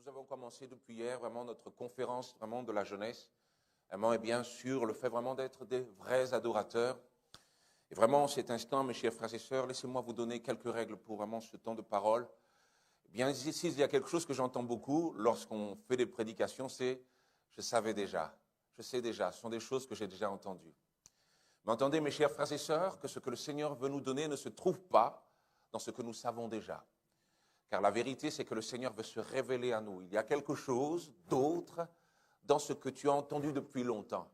nous avons commencé depuis hier vraiment notre conférence vraiment de la jeunesse, vraiment et bien sûr le fait vraiment d'être des vrais adorateurs. Et vraiment en cet instant, mes chers frères et sœurs, laissez-moi vous donner quelques règles pour vraiment ce temps de parole. Eh bien ici, il y a quelque chose que j'entends beaucoup lorsqu'on fait des prédications, c'est « je savais déjà, je sais déjà », ce sont des choses que j'ai déjà entendues. Mais entendez, mes chers frères et sœurs, que ce que le Seigneur veut nous donner ne se trouve pas dans ce que nous savons déjà. Car la vérité, c'est que le Seigneur veut se révéler à nous. Il y a quelque chose d'autre dans ce que tu as entendu depuis longtemps.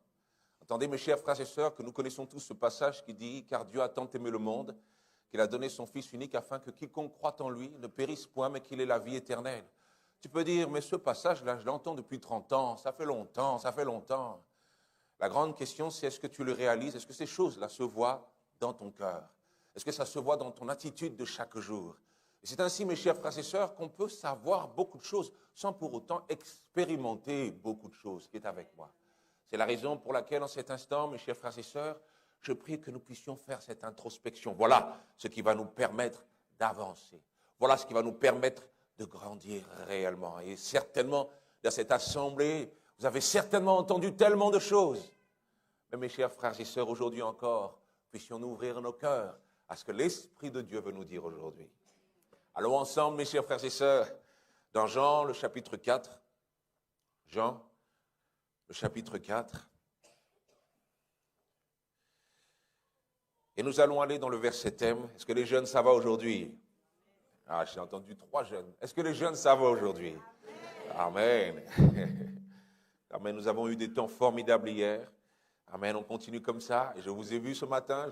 Entendez, mes chers frères et sœurs, que nous connaissons tous ce passage qui dit « Car Dieu a tant aimé le monde, qu'il a donné son Fils unique afin que quiconque croit en lui ne périsse point, mais qu'il ait la vie éternelle. » Tu peux dire « Mais ce passage-là, je l'entends depuis 30 ans, ça fait longtemps, ça fait longtemps. » La grande question, c'est est-ce que tu le réalises? Est-ce que ces choses-là se voient dans ton cœur? Est-ce que ça se voit dans ton attitude de chaque jour? Et c'est ainsi, mes chers frères et sœurs, qu'on peut savoir beaucoup de choses sans pour autant expérimenter beaucoup de choses qui est avec moi. C'est la raison pour laquelle, en cet instant, mes chers frères et sœurs, je prie que nous puissions faire cette introspection. Voilà ce qui va nous permettre d'avancer. Voilà ce qui va nous permettre de grandir réellement. Et certainement, dans cette assemblée, vous avez certainement entendu tellement de choses. Mais mes chers frères et sœurs, aujourd'hui encore, puissions-nous ouvrir nos cœurs à ce que l'Esprit de Dieu veut nous dire aujourd'hui. Allons ensemble, mes chers frères et sœurs, dans Jean, le chapitre 4. Jean, le chapitre 4. Et nous allons aller dans le verset thème. Est-ce que les jeunes, ça va aujourd'hui? Ah, j'ai entendu 3 jeunes. Est-ce que les jeunes, ça va aujourd'hui? Amen. Amen. Nous avons eu des temps formidables hier. Amen. On continue comme ça. Et je vous ai vu ce matin.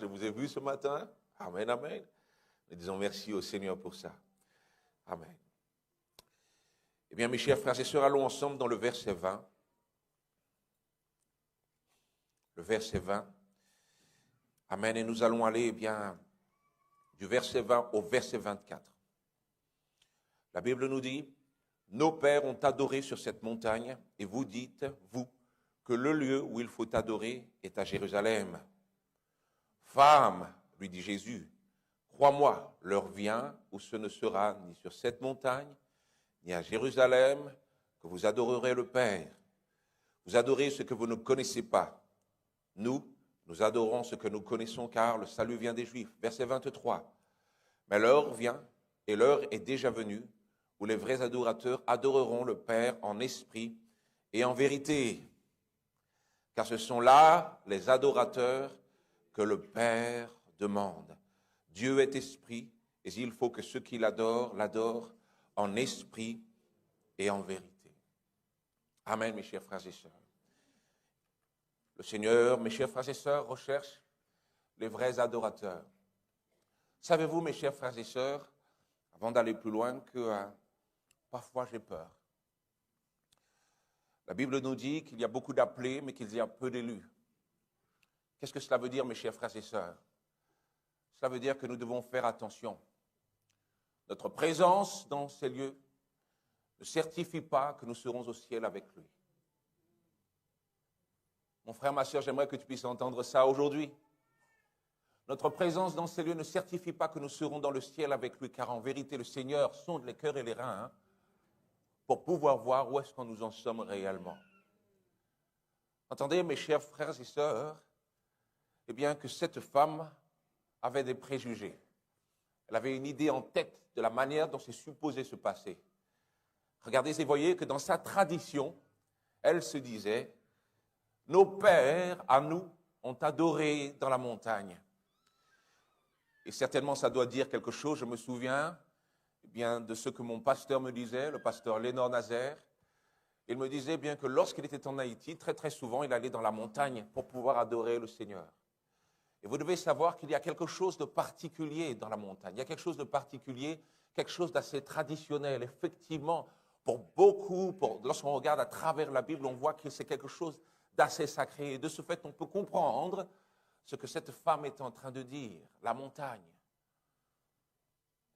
Amen, amen. Nous disons merci au Seigneur pour ça. Amen. Eh bien, mes chers frères et sœurs, allons ensemble dans le verset 20. Le verset 20. Amen. Et nous allons aller, eh bien, du verset 20 au verset 24. La Bible nous dit, « Nos pères ont adoré sur cette montagne, et vous dites, vous, que le lieu où il faut adorer est à Jérusalem. Femme, lui dit Jésus, crois-moi, l'heure vient où ce ne sera ni sur cette montagne, ni à Jérusalem, que vous adorerez le Père. Vous adorez ce que vous ne connaissez pas. Nous adorons ce que nous connaissons, car le salut vient des Juifs. » Verset 23. « Mais l'heure vient, et l'heure est déjà venue, où les vrais adorateurs adoreront le Père en esprit et en vérité. Car ce sont là les adorateurs que le Père demande. Dieu est esprit, et il faut que ceux qui l'adorent, l'adorent en esprit et en vérité. » Amen, mes chers frères et sœurs. Le Seigneur, mes chers frères et sœurs, recherche les vrais adorateurs. Savez-vous, mes chers frères et sœurs, avant d'aller plus loin, que parfois j'ai peur. La Bible nous dit qu'il y a beaucoup d'appelés, mais qu'il y a peu d'élus. Qu'est-ce que cela veut dire, mes chers frères et sœurs? Cela veut dire que nous devons faire attention. Notre présence dans ces lieux ne certifie pas que nous serons au ciel avec lui. Mon frère, ma sœur, j'aimerais que tu puisses entendre ça aujourd'hui. Notre présence dans ces lieux ne certifie pas que nous serons dans le ciel avec lui, car en vérité, le Seigneur sonde les cœurs et les reins pour pouvoir voir où est-ce que nous en sommes réellement. Entendez, mes chers frères et sœurs, eh bien que cette femme avait des préjugés. Elle avait une idée en tête de la manière dont c'est supposé se passer. Regardez et voyez que dans sa tradition, elle se disait « Nos pères, à nous, ont adoré dans la montagne. » Et certainement, ça doit dire quelque chose. Je me souviens eh bien, de ce que mon pasteur me disait, le pasteur Lénore Nazaire. Il me disait bien que lorsqu'il était en Haïti, très très souvent, il allait dans la montagne pour pouvoir adorer le Seigneur. Et vous devez savoir qu'il y a quelque chose de particulier dans la montagne. Il y a quelque chose de particulier, quelque chose d'assez traditionnel. Effectivement, pour beaucoup, lorsqu'on regarde à travers la Bible, on voit que c'est quelque chose d'assez sacré. Et de ce fait, on peut comprendre ce que cette femme est en train de dire, la montagne.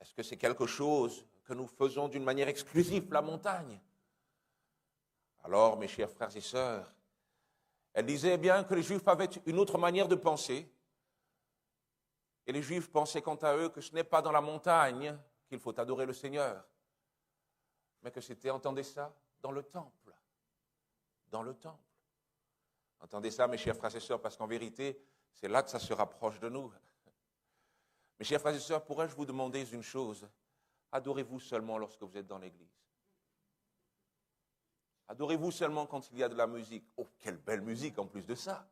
Est-ce que c'est quelque chose que nous faisons d'une manière exclusive, la montagne? Alors, mes chers frères et sœurs, elle disait bien que les Juifs avaient une autre manière de penser. Et les Juifs pensaient quant à eux que ce n'est pas dans la montagne qu'il faut adorer le Seigneur, mais que c'était, entendez ça, dans le temple. Dans le temple. Entendez ça, mes chers frères et sœurs, parce qu'en vérité, c'est là que ça se rapproche de nous. Mes chers frères et sœurs, pourrais-je vous demander une chose? Adorez-vous seulement lorsque vous êtes dans l'église? Adorez-vous seulement quand il y a de la musique? Oh, quelle belle musique en plus de ça!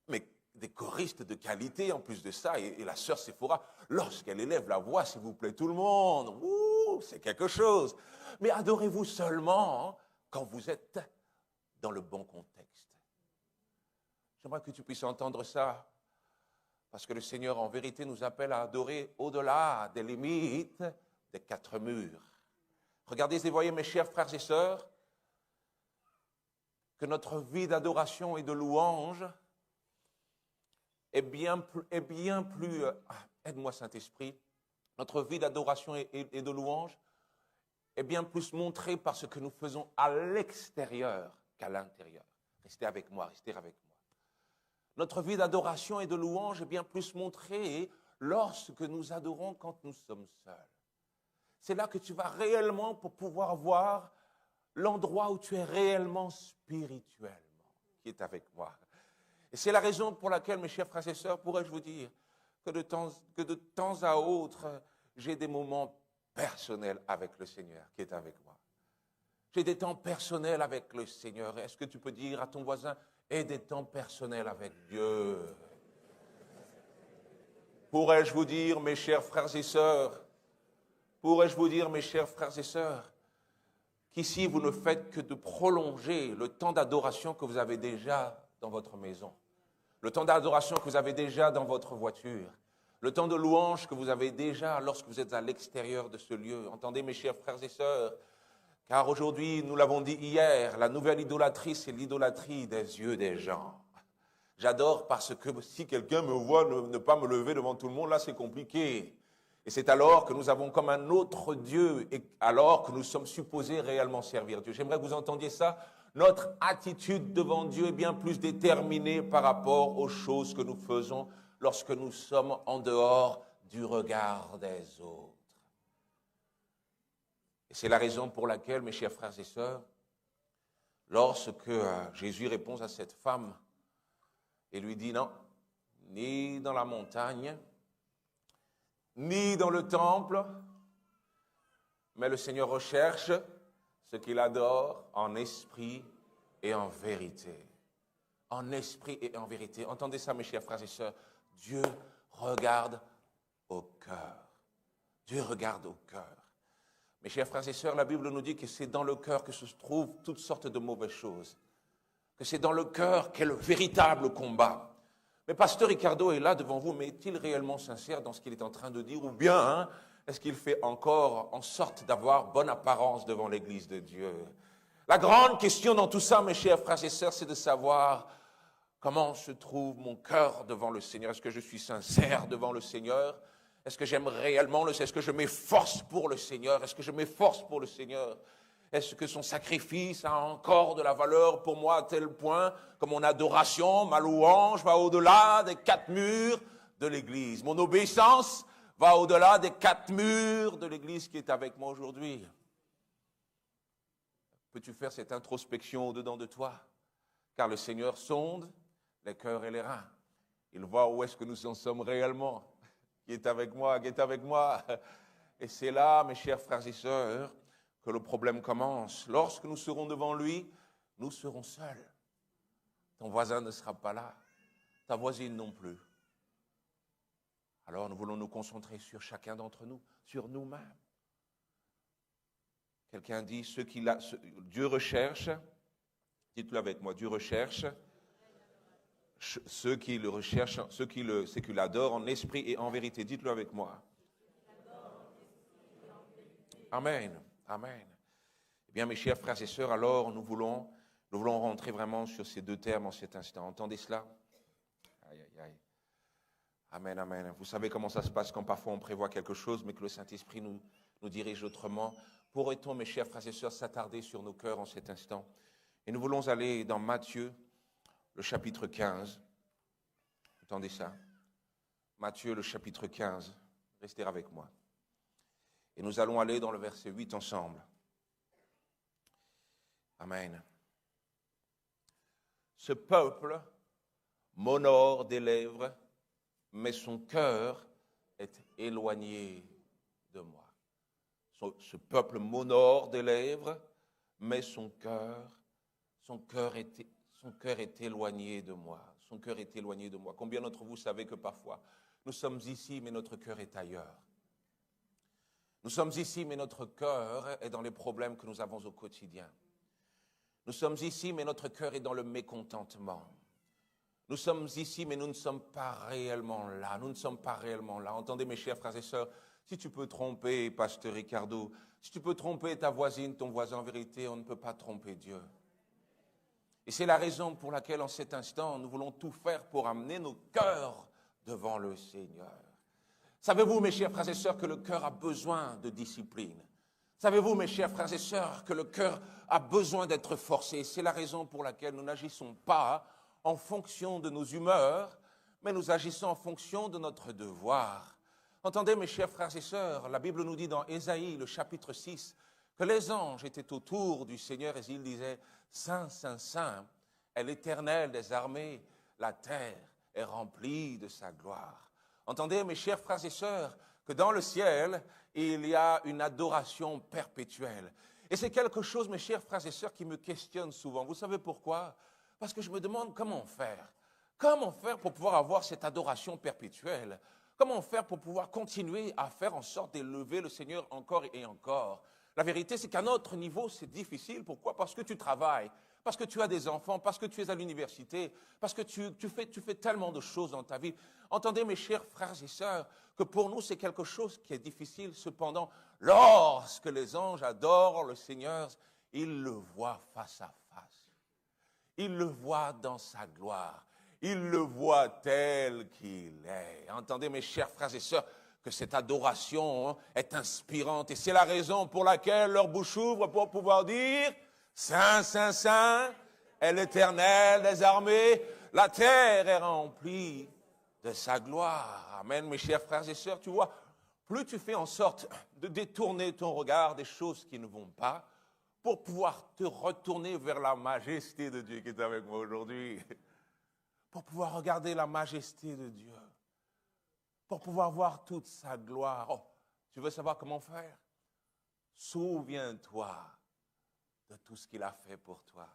Mais des choristes de qualité en plus de ça, et la sœur Séphora, lorsqu'elle élève la voix, s'il vous plaît, tout le monde, c'est quelque chose. Mais adorez-vous seulement quand vous êtes dans le bon contexte. J'aimerais que tu puisses entendre ça, parce que le Seigneur, en vérité, nous appelle à adorer au-delà des limites des quatre murs. Regardez et voyez, mes chers frères et sœurs, que notre vie d'adoration et de louange est bien plus, aide-moi Saint-Esprit, notre vie d'adoration et de louange est bien plus montrée par ce que nous faisons à l'extérieur qu'à l'intérieur. Restez avec moi, restez avec moi. Notre vie d'adoration et de louange est bien plus montrée lorsque nous adorons quand nous sommes seuls. C'est là que tu vas réellement pour pouvoir voir l'endroit où tu es réellement spirituellement, qui est avec moi. Et c'est la raison pour laquelle, mes chers frères et sœurs, pourrais-je vous dire que de temps à autre, j'ai des moments personnels avec le Seigneur qui est avec moi. J'ai des temps personnels avec le Seigneur. Est-ce que tu peux dire à ton voisin, aie des temps personnels avec Dieu? Pourrais-je vous dire, mes chers frères et sœurs, qu'ici vous ne faites que de prolonger le temps d'adoration que vous avez déjà dans votre maison, le temps d'adoration que vous avez déjà dans votre voiture, le temps de louange que vous avez déjà lorsque vous êtes à l'extérieur de ce lieu. Entendez, mes chers frères et sœurs, car aujourd'hui, nous l'avons dit hier, la nouvelle idolâtrie, c'est l'idolâtrie des yeux des gens. J'adore parce que si quelqu'un me voit ne pas me lever devant tout le monde, là c'est compliqué. Et c'est alors que nous avons comme un autre Dieu, et alors que nous sommes supposés réellement servir Dieu. J'aimerais que vous entendiez ça. Notre attitude devant Dieu est bien plus déterminée par rapport aux choses que nous faisons lorsque nous sommes en dehors du regard des autres. Et c'est la raison pour laquelle, mes chers frères et sœurs, lorsque Jésus répond à cette femme et lui dit non, ni dans la montagne, ni dans le temple, mais le Seigneur recherche ce qu'il adore en esprit et en vérité. En esprit et en vérité. Entendez ça, mes chers frères et sœurs. Dieu regarde au cœur. Dieu regarde au cœur. Mes chers frères et sœurs, la Bible nous dit que c'est dans le cœur que se trouvent toutes sortes de mauvaises choses. Que c'est dans le cœur qu'est le véritable combat. Mais Pasteur Ricardo est là devant vous, mais est-il réellement sincère dans ce qu'il est en train de dire? Ou bien, est-ce qu'il fait encore en sorte d'avoir bonne apparence devant l'Église de Dieu? La grande question dans tout ça, mes chers frères et sœurs, c'est de savoir comment se trouve mon cœur devant le Seigneur. Est-ce que je suis sincère devant le Seigneur? Est-ce que j'aime réellement est-ce que je m'efforce pour le Seigneur? Est-ce que je m'efforce pour le Seigneur? Est-ce que son sacrifice a encore de la valeur pour moi à tel point que mon adoration, ma louange va au-delà des quatre murs de l'Église? Mon obéissance va au-delà des quatre murs de l'Église qui est avec moi aujourd'hui. Peux-tu faire cette introspection au-dedans de toi? Car le Seigneur sonde les cœurs et les reins. Il voit où est-ce que nous en sommes réellement. Qui est avec moi, qui est avec moi. Et c'est là, mes chers frères et sœurs, que le problème commence. Lorsque nous serons devant lui, nous serons seuls. Ton voisin ne sera pas là, ta voisine non plus. Alors nous voulons nous concentrer sur chacun d'entre nous, sur nous-mêmes. Quelqu'un dit, Dieu recherche, dites-le avec moi, Dieu recherche ceux qui le recherchent, ceux qui l'adorent en esprit et en vérité. Dites-le avec moi. Amen. Amen. Eh bien, mes chers frères et sœurs, alors nous voulons rentrer vraiment sur ces deux termes en cet instant. Entendez cela? Aïe, aïe, aïe. Amen, amen. Vous savez comment ça se passe quand parfois on prévoit quelque chose, mais que le Saint-Esprit nous dirige autrement. Pourrait-on, mes chers frères et sœurs, s'attarder sur nos cœurs en cet instant? Et nous voulons aller dans Matthieu, le chapitre 15. Entendez ça? Matthieu, le chapitre 15. Restez avec moi. Et nous allons aller dans le verset 8 ensemble. Amen. Ce peuple m'honore des lèvres, mais son cœur est éloigné de moi. Ce peuple m'honore des lèvres, mais son cœur est éloigné de moi. Son cœur est éloigné de moi. Combien d'entre vous savez que parfois, nous sommes ici, mais notre cœur est ailleurs. Nous sommes ici, mais notre cœur est dans les problèmes que nous avons au quotidien. Nous sommes ici, mais notre cœur est dans le mécontentement. Nous sommes ici, mais nous ne sommes pas réellement là. Nous ne sommes pas réellement là. Entendez, mes chers frères et sœurs, si tu peux tromper, pasteur Ricardo, si tu peux tromper ta voisine, ton voisin, en vérité, on ne peut pas tromper Dieu. Et c'est la raison pour laquelle, en cet instant, nous voulons tout faire pour amener nos cœurs devant le Seigneur. Savez-vous, mes chers frères et sœurs, que le cœur a besoin de discipline? Savez-vous, mes chers frères et sœurs, que le cœur a besoin d'être forcé? C'est la raison pour laquelle nous n'agissons pas en fonction de nos humeurs, mais nous agissons en fonction de notre devoir. Entendez, mes chers frères et sœurs, la Bible nous dit dans Ésaïe, le chapitre 6, que les anges étaient autour du Seigneur et ils disaient « Saint, Saint, Saint est l'Éternel des armées, la terre est remplie de sa gloire. » Entendez, mes chers frères et sœurs, que dans le ciel, il y a une adoration perpétuelle. Et c'est quelque chose, mes chers frères et sœurs, qui me questionne souvent. Vous savez pourquoi? Parce que je me demande comment faire. Comment faire pour pouvoir avoir cette adoration perpétuelle? Comment faire pour pouvoir continuer à faire en sorte d'élever le Seigneur encore et encore? La vérité, c'est qu'à notre niveau, c'est difficile. Pourquoi? Parce que tu travailles, parce que tu as des enfants, parce que tu es à l'université, parce que tu fais tellement de choses dans ta vie. Entendez, mes chers frères et sœurs, que pour nous, c'est quelque chose qui est difficile. Cependant, lorsque les anges adorent le Seigneur, ils le voient face à face. Ils le voient dans sa gloire. Ils le voient tel qu'il est. Entendez, mes chers frères et sœurs, que cette adoration est inspirante. Et c'est la raison pour laquelle leur bouche ouvre pour pouvoir dire « Saint, Saint, Saint est l'Éternel des armées, la terre est remplie de sa gloire. » Amen, mes chers frères et sœurs, tu vois, plus tu fais en sorte de détourner ton regard des choses qui ne vont pas, pour pouvoir te retourner vers la majesté de Dieu qui est avec moi aujourd'hui, pour pouvoir regarder la majesté de Dieu, pour pouvoir voir toute sa gloire. Oh, tu veux savoir comment faire? Souviens-toi de tout ce qu'il a fait pour toi.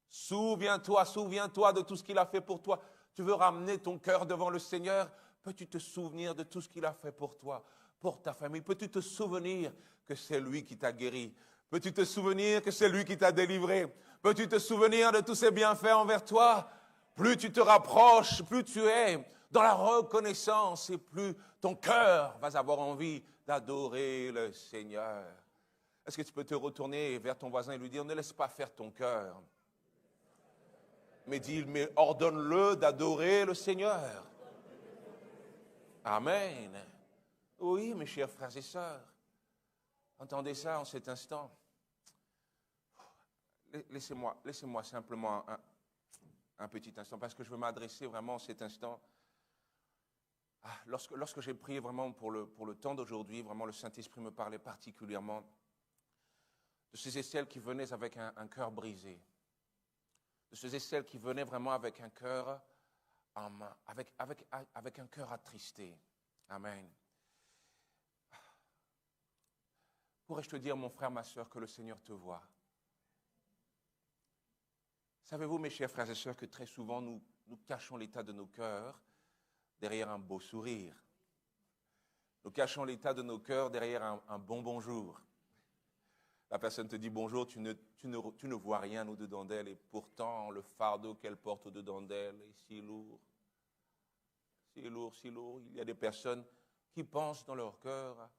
Souviens-toi de tout ce qu'il a fait pour toi. Tu veux ramener ton cœur devant le Seigneur? Peux-tu te souvenir de tout ce qu'il a fait pour toi, pour ta famille? Peux-tu te souvenir que c'est lui qui t'a guéri? Peux-tu te souvenir que c'est lui qui t'a délivré? Peux-tu te souvenir de tous ses bienfaits envers toi? Plus tu te rapproches, plus tu es dans la reconnaissance et plus ton cœur va avoir envie d'adorer le Seigneur. Est-ce que tu peux te retourner vers ton voisin et lui dire, ne laisse pas faire ton cœur, mais dis, mais ordonne-le d'adorer le Seigneur. Amen. Oui, mes chers frères et sœurs, entendez ça en cet instant. Laissez-moi simplement un petit instant, parce que je veux m'adresser vraiment en cet instant. Lorsque j'ai prié vraiment pour le temps d'aujourd'hui, vraiment le Saint-Esprit me parlait particulièrement de ceux et celles qui venaient avec un cœur brisé, de ceux et celles qui venaient vraiment avec un cœur avec un cœur attristé. Amen. Pourrais-je te dire, mon frère, ma sœur, que le Seigneur te voit? Savez-vous, mes chers frères et sœurs, que très souvent, nous cachons l'état de nos cœurs derrière un beau sourire. Nous cachons l'état de nos cœurs derrière un bon bonjour. La personne te dit bonjour, tu ne vois rien au-dedans d'elle, et pourtant, le fardeau qu'elle porte au-dedans d'elle est si lourd. Si lourd, si lourd. Il y a des personnes qui pensent dans leur cœur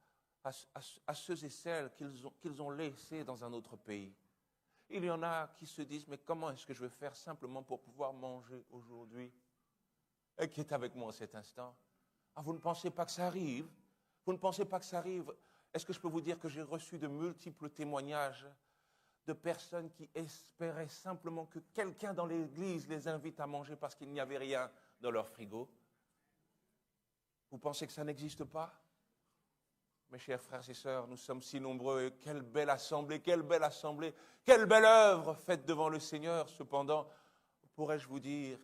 à ceux et celles qu'ils ont laissés dans un autre pays. Il y en a qui se disent, mais comment est-ce que je vais faire simplement pour pouvoir manger aujourd'hui? Et qui est avec moi en cet instant? Ah, vous ne pensez pas que ça arrive? Vous ne pensez pas que ça arrive? Est-ce que je peux vous dire que j'ai reçu de multiples témoignages de personnes qui espéraient simplement que quelqu'un dans l'église les invite à manger parce qu'il n'y avait rien dans leur frigo? Vous pensez que ça n'existe pas? Mes chers frères et sœurs, nous sommes si nombreux et quelle belle assemblée, quelle belle œuvre faite devant le Seigneur. Cependant, pourrais-je vous dire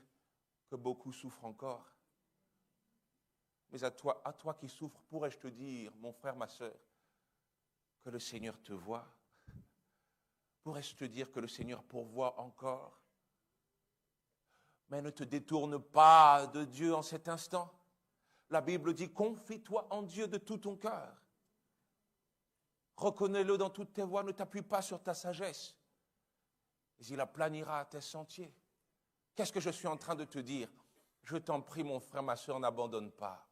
que beaucoup souffrent encore. Mais à toi qui souffres, pourrais-je te dire, mon frère, ma sœur, que le Seigneur te voit? Pourrais-je te dire que le Seigneur pourvoit encore? Mais ne te détourne pas de Dieu en cet instant. La Bible dit, confie-toi en Dieu de tout ton cœur. Reconnais-le dans toutes tes voies, ne t'appuie pas sur ta sagesse. Mais il aplanira tes sentiers. Qu'est-ce que je suis en train de te dire? Je t'en prie, mon frère, ma soeur, n'abandonne pas.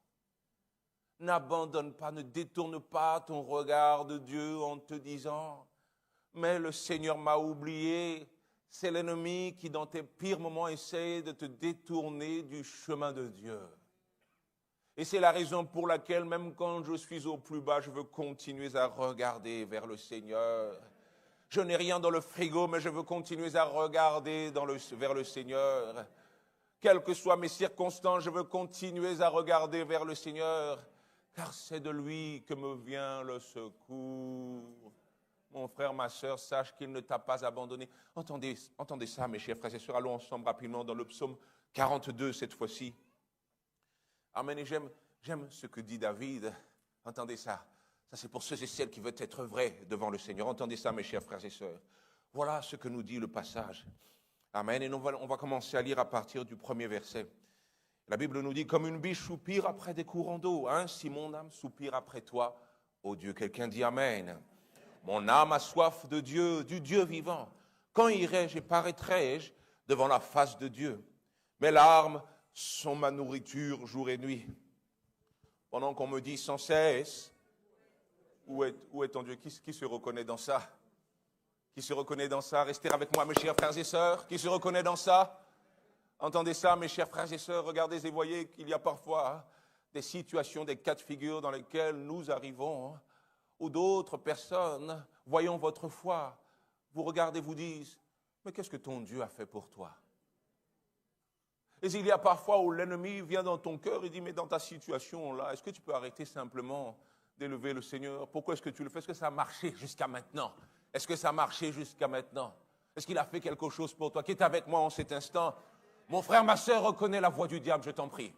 N'abandonne pas, ne détourne pas ton regard de Dieu en te disant « Mais le Seigneur m'a oublié ». C'est l'ennemi qui, dans tes pires moments, essaie de te détourner du chemin de Dieu. Et c'est la raison pour laquelle, même quand je suis au plus bas, je veux continuer à regarder vers le Seigneur. Je n'ai rien dans le frigo, mais je veux continuer à regarder vers le Seigneur. Quelles que soient mes circonstances, je veux continuer à regarder vers le Seigneur, car c'est de lui que me vient le secours. Mon frère, ma sœur, sache qu'il ne t'a pas abandonné. Entendez ça, mes chers frères et sœurs. Allons ensemble rapidement dans le psaume 42 cette fois-ci. Amen. Et j'aime ce que dit David. Entendez ça. Ça, c'est pour ceux et celles qui veulent être vrais devant le Seigneur. Entendez ça, mes chers frères et sœurs. Voilà ce que nous dit le passage. Amen. Et on va commencer à lire à partir du premier verset. La Bible nous dit, comme une biche soupire après des courants d'eau, ainsi mon âme soupire après toi, ô Dieu. Quelqu'un dit Amen. Mon âme a soif de Dieu, du Dieu vivant. Quand irai-je et paraîtrai-je devant la face de Dieu? Mes larmes sont ma nourriture jour et nuit. Pendant qu'on me dit sans cesse, où est ton Dieu? Qui se reconnaît dans ça? Qui se reconnaît dans ça? Restez avec moi, mes chers frères et sœurs. Qui se reconnaît dans ça? Entendez ça, mes chers frères et sœurs. Regardez et voyez qu'il y a parfois des situations, des cas de figure dans lesquels nous arrivons, où d'autres personnes, voyant votre foi, vous regardent et vous disent, mais qu'est-ce que ton Dieu a fait pour toi? Et il y a parfois où l'ennemi vient dans ton cœur et dit, mais dans ta situation-là, est-ce que tu peux arrêter simplement d'élever le Seigneur? Pourquoi est-ce que tu le fais? Est-ce que ça a marché jusqu'à maintenant? Est-ce que ça a marché jusqu'à maintenant? Est-ce qu'il a fait quelque chose pour toi? Qui est avec moi en cet instant? Mon frère, ma sœur, reconnais la voix du diable, je t'en prie.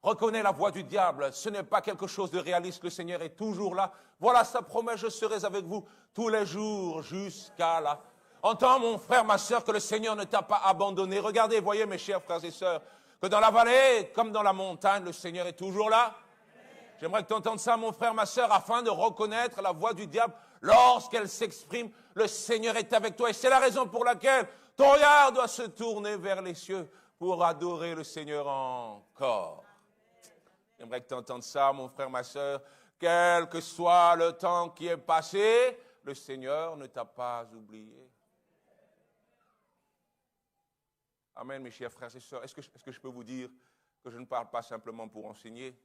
Reconnais la voix du diable. Ce n'est pas quelque chose de réaliste. Le Seigneur est toujours là. Voilà sa promesse, je serai avec vous tous les jours jusqu'à la... Entends, mon frère, ma sœur, que le Seigneur ne t'a pas abandonné. Regardez, voyez, mes chers frères et sœurs, que dans la vallée, comme dans la montagne, le Seigneur est toujours là. J'aimerais que tu entendes ça, mon frère, ma sœur, afin de reconnaître la voix du diable. Lorsqu'elle s'exprime, le Seigneur est avec toi. Et c'est la raison pour laquelle ton regard doit se tourner vers les cieux pour adorer le Seigneur encore. J'aimerais que tu entendes ça, mon frère, ma sœur. Quel que soit le temps qui est passé, le Seigneur ne t'a pas oublié. Amen, mes chers frères et sœurs. Est-ce que je peux vous dire que je ne parle pas simplement pour enseigner?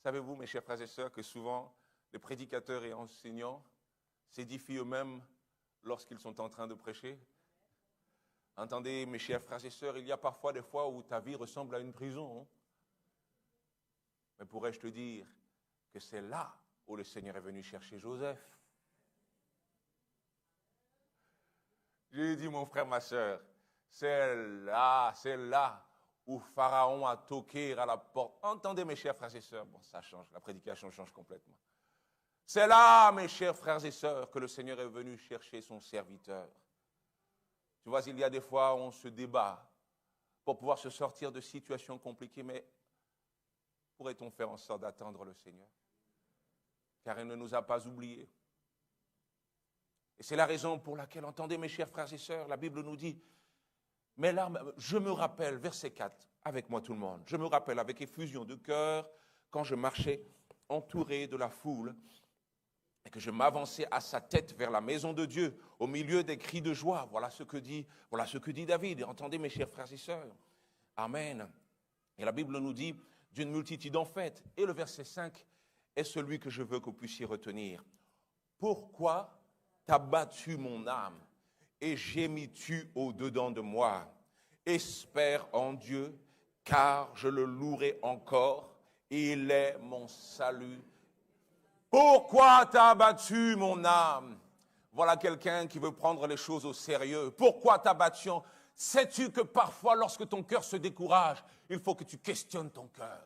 Savez-vous, mes chers frères et sœurs, que souvent, les prédicateurs et enseignants s'édifient eux-mêmes lorsqu'ils sont en train de prêcher? Entendez, mes chers frères et sœurs, il y a parfois des fois où ta vie ressemble à une prison. Mais pourrais-je te dire que c'est là où le Seigneur est venu chercher Joseph? J'ai dit, mon frère, ma sœur, c'est là où Pharaon a toqué à la porte. Entendez, mes chers frères et sœurs, bon, ça change, la prédication change complètement. C'est là, mes chers frères et sœurs, que le Seigneur est venu chercher son serviteur. Tu vois, il y a des fois où on se débat pour pouvoir se sortir de situations compliquées, mais pourrait-on faire en sorte d'attendre le Seigneur? Car il ne nous a pas oubliés. Et c'est la raison pour laquelle, entendez, mes chers frères et sœurs, la Bible nous dit, mais là, je me rappelle, verset 4, avec moi tout le monde, je me rappelle avec effusion de cœur, quand je marchais entouré de la foule, et que je m'avançais à sa tête vers la maison de Dieu, au milieu des cris de joie. Voilà ce que dit David. Et entendez, mes chers frères et sœurs. Amen. Et la Bible nous dit, d'une multitude en fait. Et le verset 5 est celui que je veux que vous puissiez retenir. Pourquoi t'as battu mon âme et gémis-tu au-dedans de moi? Espère en Dieu, car je le louerai encore, et il est mon salut. Pourquoi t'as abattu mon âme? Voilà quelqu'un qui veut prendre les choses au sérieux. Pourquoi t'as abattu? Sais-tu que parfois, lorsque ton cœur se décourage, il faut que tu questionnes ton cœur?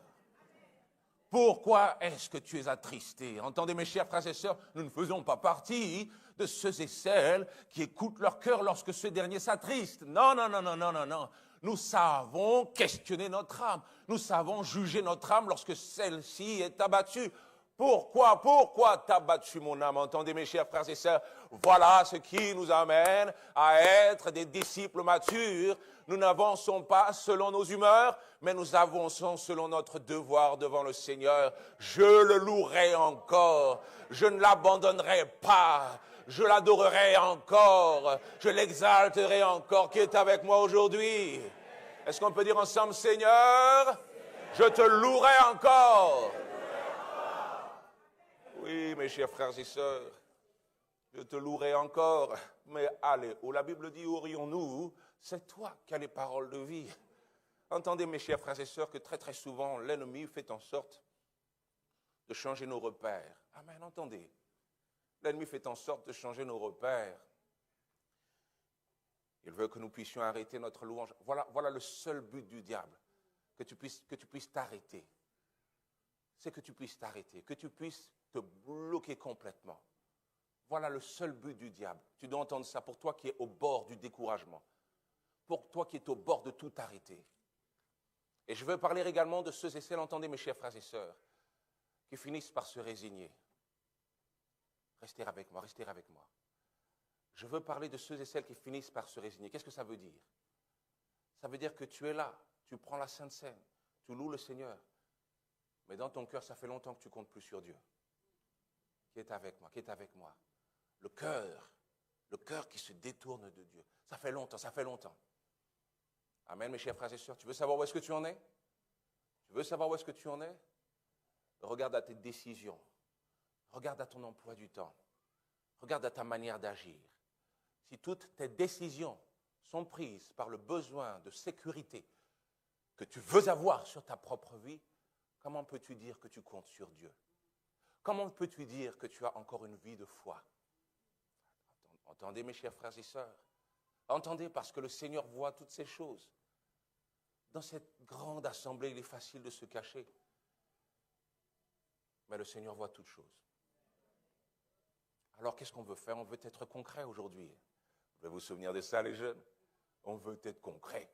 Pourquoi est-ce que tu es attristé? Entendez mes chers frères et sœurs, nous ne faisons pas partie de ceux et celles qui écoutent leur cœur lorsque ce dernier s'attriste. Non, non, non, non, non, non, non. Nous savons questionner notre âme. Nous savons juger notre âme lorsque celle-ci est abattue. Pourquoi t'as battu mon âme? Entendez mes chers frères et sœurs, voilà ce qui nous amène à être des disciples matures. Nous n'avançons pas selon nos humeurs, mais nous avançons selon notre devoir devant le Seigneur. Je le louerai encore, je ne l'abandonnerai pas, je l'adorerai encore, je l'exalterai encore, qui est avec moi aujourd'hui. Est-ce qu'on peut dire ensemble, Seigneur, je te louerai encore? Oui, mes chers frères et sœurs, je te louerai encore, mais allez, où la Bible dit, où irions-nous? C'est toi qui as les paroles de vie. Entendez, mes chers frères et sœurs, que très très souvent, l'ennemi fait en sorte de changer nos repères. Amen, entendez. L'ennemi fait en sorte de changer nos repères. Il veut que nous puissions arrêter notre louange. Voilà le seul but du diable, que tu puisses t'arrêter. C'est que tu puisses t'arrêter, que tu puisses te bloquer complètement. Voilà le seul but du diable. Tu dois entendre ça pour toi qui es au bord du découragement, pour toi qui es au bord de tout arrêter. Et je veux parler également de ceux et celles, entendez mes chers frères et sœurs, qui finissent par se résigner. Restez avec moi, restez avec moi. Je veux parler de ceux et celles qui finissent par se résigner. Qu'est-ce que ça veut dire? Ça veut dire que tu es là, tu prends la Sainte Seine, tu loues le Seigneur, mais dans ton cœur, ça fait longtemps que tu ne comptes plus sur Dieu. Qui est avec moi, qui est avec moi? Le cœur qui se détourne de Dieu. Ça fait longtemps, ça fait longtemps. Amen, mes chers frères et sœurs. Tu veux savoir où est-ce que tu en es? Tu veux savoir où est-ce que tu en es? Regarde à tes décisions. Regarde à ton emploi du temps. Regarde à ta manière d'agir. Si toutes tes décisions sont prises par le besoin de sécurité que tu veux avoir sur ta propre vie, comment peux-tu dire que tu comptes sur Dieu? Comment peux-tu dire que tu as encore une vie de foi? Entendez, mes chers frères et sœurs. Entendez, parce que le Seigneur voit toutes ces choses. Dans cette grande assemblée, il est facile de se cacher. Mais le Seigneur voit toutes choses. Alors, qu'est-ce qu'on veut faire? On veut être concret aujourd'hui. Vous pouvez vous souvenir de ça, les jeunes? On veut être concret.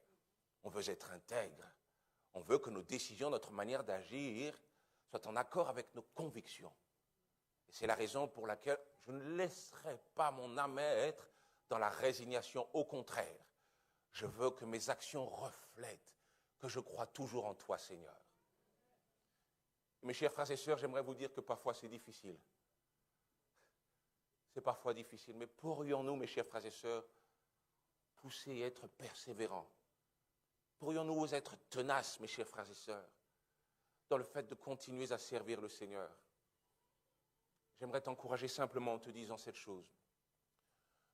On veut être intègre. On veut que nos décisions, notre manière d'agir, soient en accord avec nos convictions. Et c'est la raison pour laquelle je ne laisserai pas mon âme être dans la résignation. Au contraire, je veux que mes actions reflètent que je crois toujours en toi, Seigneur. Mes chers frères et sœurs, j'aimerais vous dire que parfois c'est difficile. C'est parfois difficile, mais pourrions-nous, mes chers frères et sœurs, pousser et être persévérants? Pourrions-nous être tenaces, mes chers frères et sœurs, dans le fait de continuer à servir le Seigneur? J'aimerais t'encourager simplement en te disant cette chose.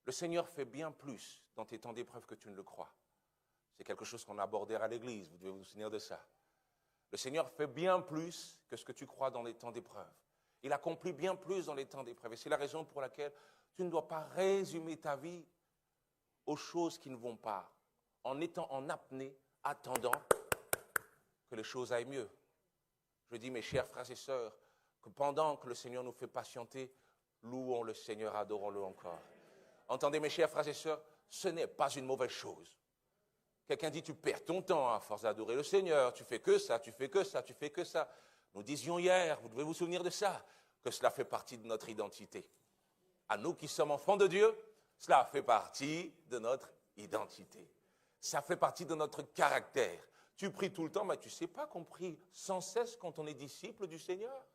Le Seigneur fait bien plus dans tes temps d'épreuve que tu ne le crois. C'est quelque chose qu'on a abordé à l'église, vous devez vous souvenir de ça. Le Seigneur fait bien plus que ce que tu crois dans les temps d'épreuve. Il accomplit bien plus dans les temps d'épreuve. Et c'est la raison pour laquelle tu ne dois pas résumer ta vie aux choses qui ne vont pas, en étant en apnée, attendant que les choses aillent mieux. Je dis, mes chers frères et sœurs, que pendant que le Seigneur nous fait patienter, louons le Seigneur, adorons-le encore. Entendez, mes chers frères et sœurs, ce n'est pas une mauvaise chose. Quelqu'un dit, tu perds ton temps à force d'adorer le Seigneur, tu fais que ça, tu fais que ça, tu fais que ça. Nous disions hier, vous devez vous souvenir de ça, que cela fait partie de notre identité. À nous qui sommes enfants de Dieu, cela fait partie de notre identité. Ça fait partie de notre caractère. Tu pries tout le temps, mais tu ne sais pas qu'on prie sans cesse quand on est disciple du Seigneur.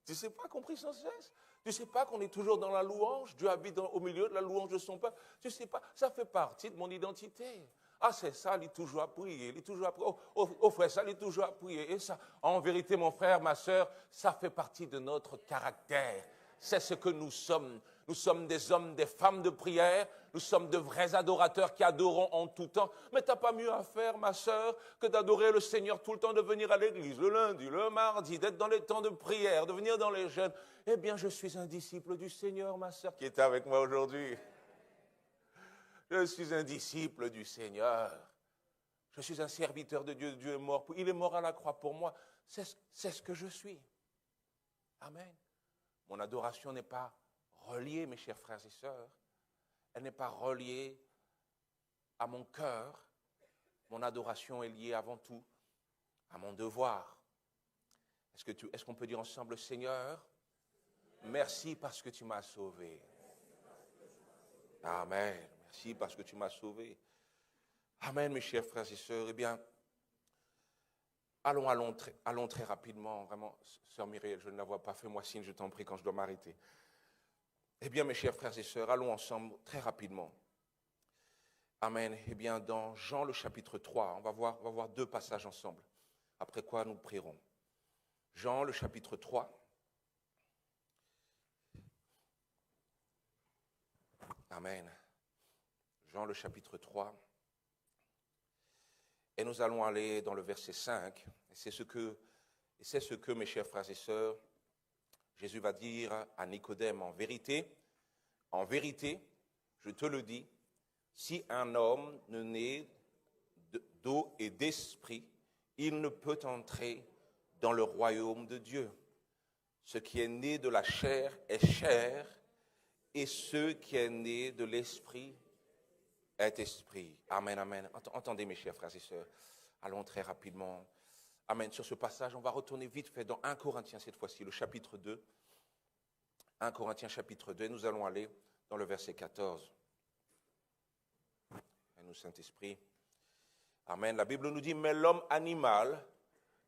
Tu ne sais pas qu'on prie sans cesse. Tu ne sais pas qu'on est toujours dans la louange. Dieu habite au milieu de la louange de son peuple. Tu ne sais pas, ça fait partie de mon identité. Ah, c'est ça, il est toujours à prier, il est toujours à prier. Oh, frère, ça, il est toujours à prier. Et ça, en vérité, mon frère, ma sœur, ça fait partie de notre caractère. C'est ce que nous sommes. Nous sommes des hommes, des femmes de prière. Nous sommes de vrais adorateurs qui adorons en tout temps. Mais tu n'as pas mieux à faire, ma sœur, que d'adorer le Seigneur tout le temps, de venir à l'église le lundi, le mardi, d'être dans les temps de prière, de venir dans les jeûnes. Eh bien, je suis un disciple du Seigneur, ma sœur, qui est avec moi aujourd'hui. Je suis un disciple du Seigneur. Je suis un serviteur de Dieu. Dieu est mort. Il est mort à la croix pour moi. C'est ce que je suis. Amen. Mon adoration n'est pas reliée, mes chers frères et sœurs. Elle n'est pas reliée à mon cœur. Mon adoration est liée avant tout à mon devoir. Est-ce qu'on peut dire ensemble, Seigneur, merci parce que tu m'as sauvé. Amen. Merci parce que tu m'as sauvé. Amen, mes chers frères et sœurs. Eh bien, allons très rapidement. Vraiment, sœur Myriel, je ne la vois pas. Fais-moi signe, je t'en prie, quand je dois m'arrêter. Eh bien, mes chers frères et sœurs, allons ensemble très rapidement. Amen. Eh bien, dans Jean le chapitre 3, on va voir deux passages ensemble. Après quoi, nous prierons. Jean le chapitre 3. Amen. Jean le chapitre 3. Et nous allons aller dans le verset 5. Et c'est ce que, mes chers frères et sœurs, Jésus va dire à Nicodème. En vérité, je te le dis, si un homme ne naît d'eau et d'esprit, il ne peut entrer dans le royaume de Dieu. Ce qui est né de la chair est chair, et ce qui est né de l'esprit est esprit. Amen, amen. Entendez, mes chers frères et sœurs, allons très rapidement. Amen. Sur ce passage, on va retourner vite fait dans 1 Corinthiens cette fois-ci, le chapitre 2. 1 Corinthiens chapitre 2, et nous allons aller dans le verset 14. Amen, Saint-Esprit. Amen. La Bible nous dit, mais l'homme animal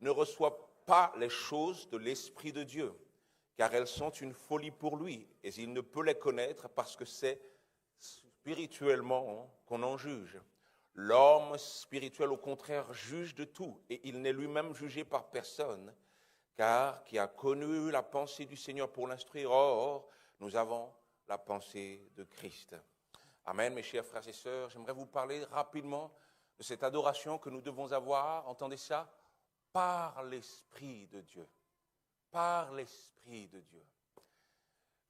ne reçoit pas les choses de l'Esprit de Dieu, car elles sont une folie pour lui, et il ne peut les connaître parce que c'est spirituellement qu'on en juge. L'homme spirituel, au contraire, juge de tout, et il n'est lui-même jugé par personne, car qui a connu la pensée du Seigneur pour l'instruire. Or, nous avons la pensée de Christ. Amen, mes chers frères et sœurs. J'aimerais vous parler rapidement de cette adoration que nous devons avoir, entendez ça, par l'Esprit de Dieu. Par l'Esprit de Dieu.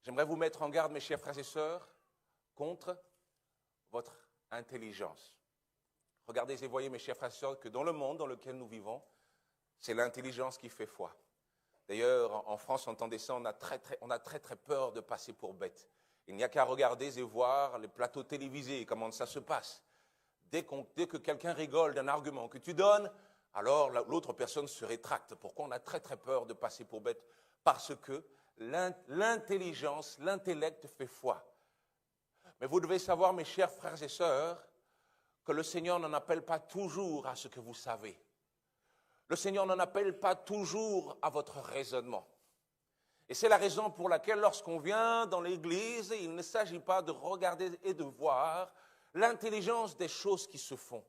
J'aimerais vous mettre en garde, mes chers frères et sœurs, contre votre intelligence. Regardez et voyez, mes chers frères et sœurs, que dans le monde dans lequel nous vivons, c'est l'intelligence qui fait foi. D'ailleurs, en France, entendez ça, on a très peur de passer pour bête. Il n'y a qu'à regarder et voir les plateaux télévisés, comment ça se passe. Dès que quelqu'un rigole d'un argument que tu donnes, alors l'autre personne se rétracte. Pourquoi on a très peur de passer pour bête? Parce que l'intelligence, l'intellect fait foi. Mais vous devez savoir, mes chers frères et sœurs, que le Seigneur n'en appelle pas toujours à ce que vous savez. Le Seigneur n'en appelle pas toujours à votre raisonnement. Et c'est la raison pour laquelle lorsqu'on vient dans l'église, il ne s'agit pas de regarder et de voir l'intelligence des choses qui se font.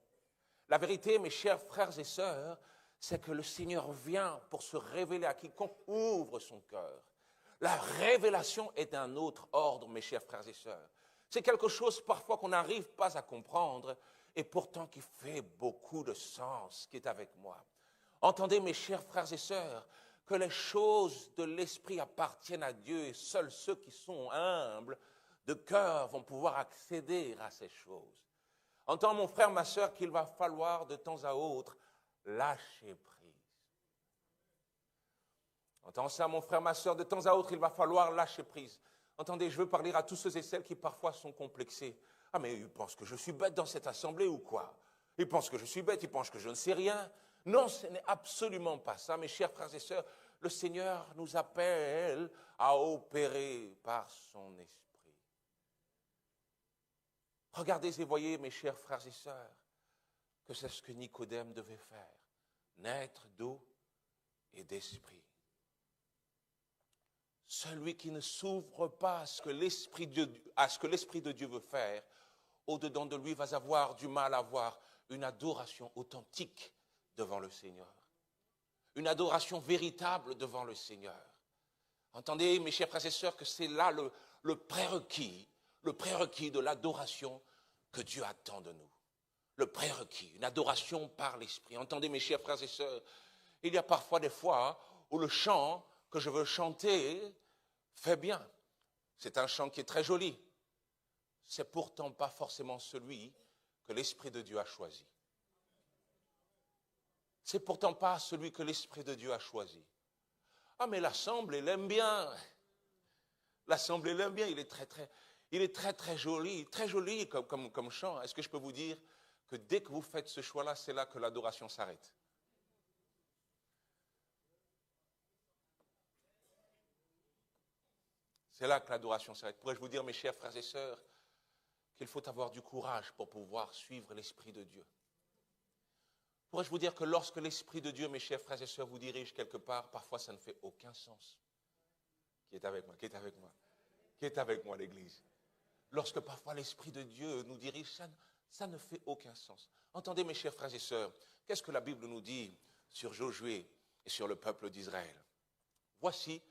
La vérité, mes chers frères et sœurs, c'est que le Seigneur vient pour se révéler à quiconque ouvre son cœur. La révélation est d'un autre ordre, mes chers frères et sœurs. C'est quelque chose parfois qu'on n'arrive pas à comprendre et pourtant qui fait beaucoup de sens, qui est avec moi. Entendez, mes chers frères et sœurs, que les choses de l'esprit appartiennent à Dieu et seuls ceux qui sont humbles de cœur vont pouvoir accéder à ces choses. Entends, mon frère, ma sœur, qu'il va falloir de temps à autre lâcher prise. Entends ça, mon frère, ma sœur, de temps à autre, il va falloir lâcher prise. Entendez, je veux parler à tous ceux et celles qui parfois sont complexés. Ah, mais ils pensent que je suis bête dans cette assemblée ou quoi? Ils pensent que je suis bête, ils pensent que je ne sais rien. Non, ce n'est absolument pas ça, mes chers frères et sœurs. Le Seigneur nous appelle à opérer par son esprit. Regardez et voyez, mes chers frères et sœurs, que c'est ce que Nicodème devait faire. Naître d'eau et d'esprit. Celui qui ne s'ouvre pas à ce que l'Esprit de Dieu veut faire, au-dedans de lui va avoir du mal à avoir une adoration authentique devant le Seigneur. Une adoration véritable devant le Seigneur. Entendez, mes chers frères et sœurs, que c'est là le prérequis de l'adoration que Dieu attend de nous. Le prérequis, une adoration par l'Esprit. Entendez, mes chers frères et sœurs, il y a parfois des fois où le chant que je veux chanter fait bien. C'est un chant qui est très joli. C'est pourtant pas forcément celui que l'Esprit de Dieu a choisi. C'est pourtant pas celui que l'Esprit de Dieu a choisi. Ah, mais l'assemblée l'aime bien. L'assemblée l'aime bien, il est très joli comme chant. Est-ce que je peux vous dire que dès que vous faites ce choix-là, c'est là que l'adoration s'arrête. C'est là que l'adoration s'arrête. Pourrais-je vous dire, mes chers frères et sœurs, qu'il faut avoir du courage pour pouvoir suivre l'Esprit de Dieu. Pourrais-je vous dire que lorsque l'Esprit de Dieu, mes chers frères et sœurs, vous dirige quelque part, parfois ça ne fait aucun sens. Qui est avec moi? Qui est avec moi? Qui est avec moi, l'Église? Lorsque parfois l'Esprit de Dieu nous dirige, ça ne fait aucun sens. Entendez, mes chers frères et sœurs, qu'est-ce que la Bible nous dit sur Josué et sur le peuple d'Israël? Voici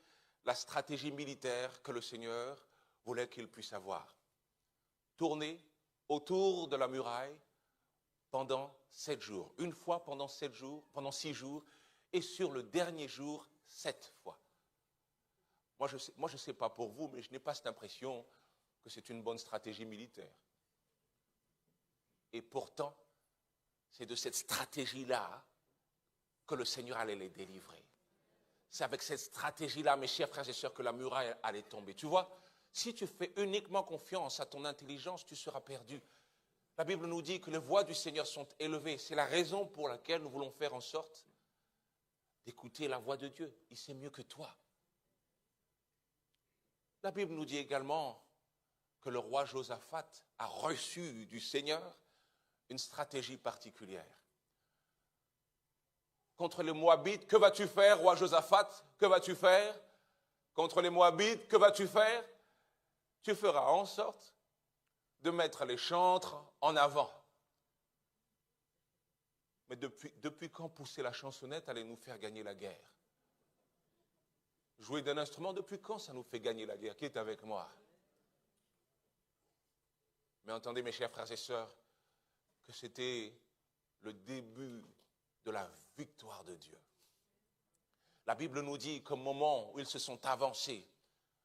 la stratégie militaire que le Seigneur voulait qu'il puisse avoir. Tourner autour de la muraille pendant 7 jours. Une fois pendant 7 jours, pendant 6 jours, et sur le dernier jour, 7 fois. Moi, je ne sais pas pour vous, mais je n'ai pas cette impression que c'est une bonne stratégie militaire. Et pourtant, c'est de cette stratégie-là que le Seigneur allait les délivrer. C'est avec cette stratégie-là, mes chers frères et sœurs, que la muraille allait tomber. Tu vois, si tu fais uniquement confiance à ton intelligence, tu seras perdu. La Bible nous dit que les voix du Seigneur sont élevées. C'est la raison pour laquelle nous voulons faire en sorte d'écouter la voix de Dieu. Il sait mieux que toi. La Bible nous dit également que le roi Josaphat a reçu du Seigneur une stratégie particulière. Contre les Moabites, que vas-tu faire, roi Josaphat? Que vas-tu faire? Contre les Moabites, que vas-tu faire? Tu feras en sorte de mettre les chantres en avant. Mais depuis quand pousser la chansonnette allait nous faire gagner la guerre? Jouer d'un instrument, depuis quand ça nous fait gagner la guerre? Qui est avec moi? Mais entendez, mes chers frères et sœurs, que c'était le début de la victoire de Dieu. La Bible nous dit qu'au moment où ils se sont avancés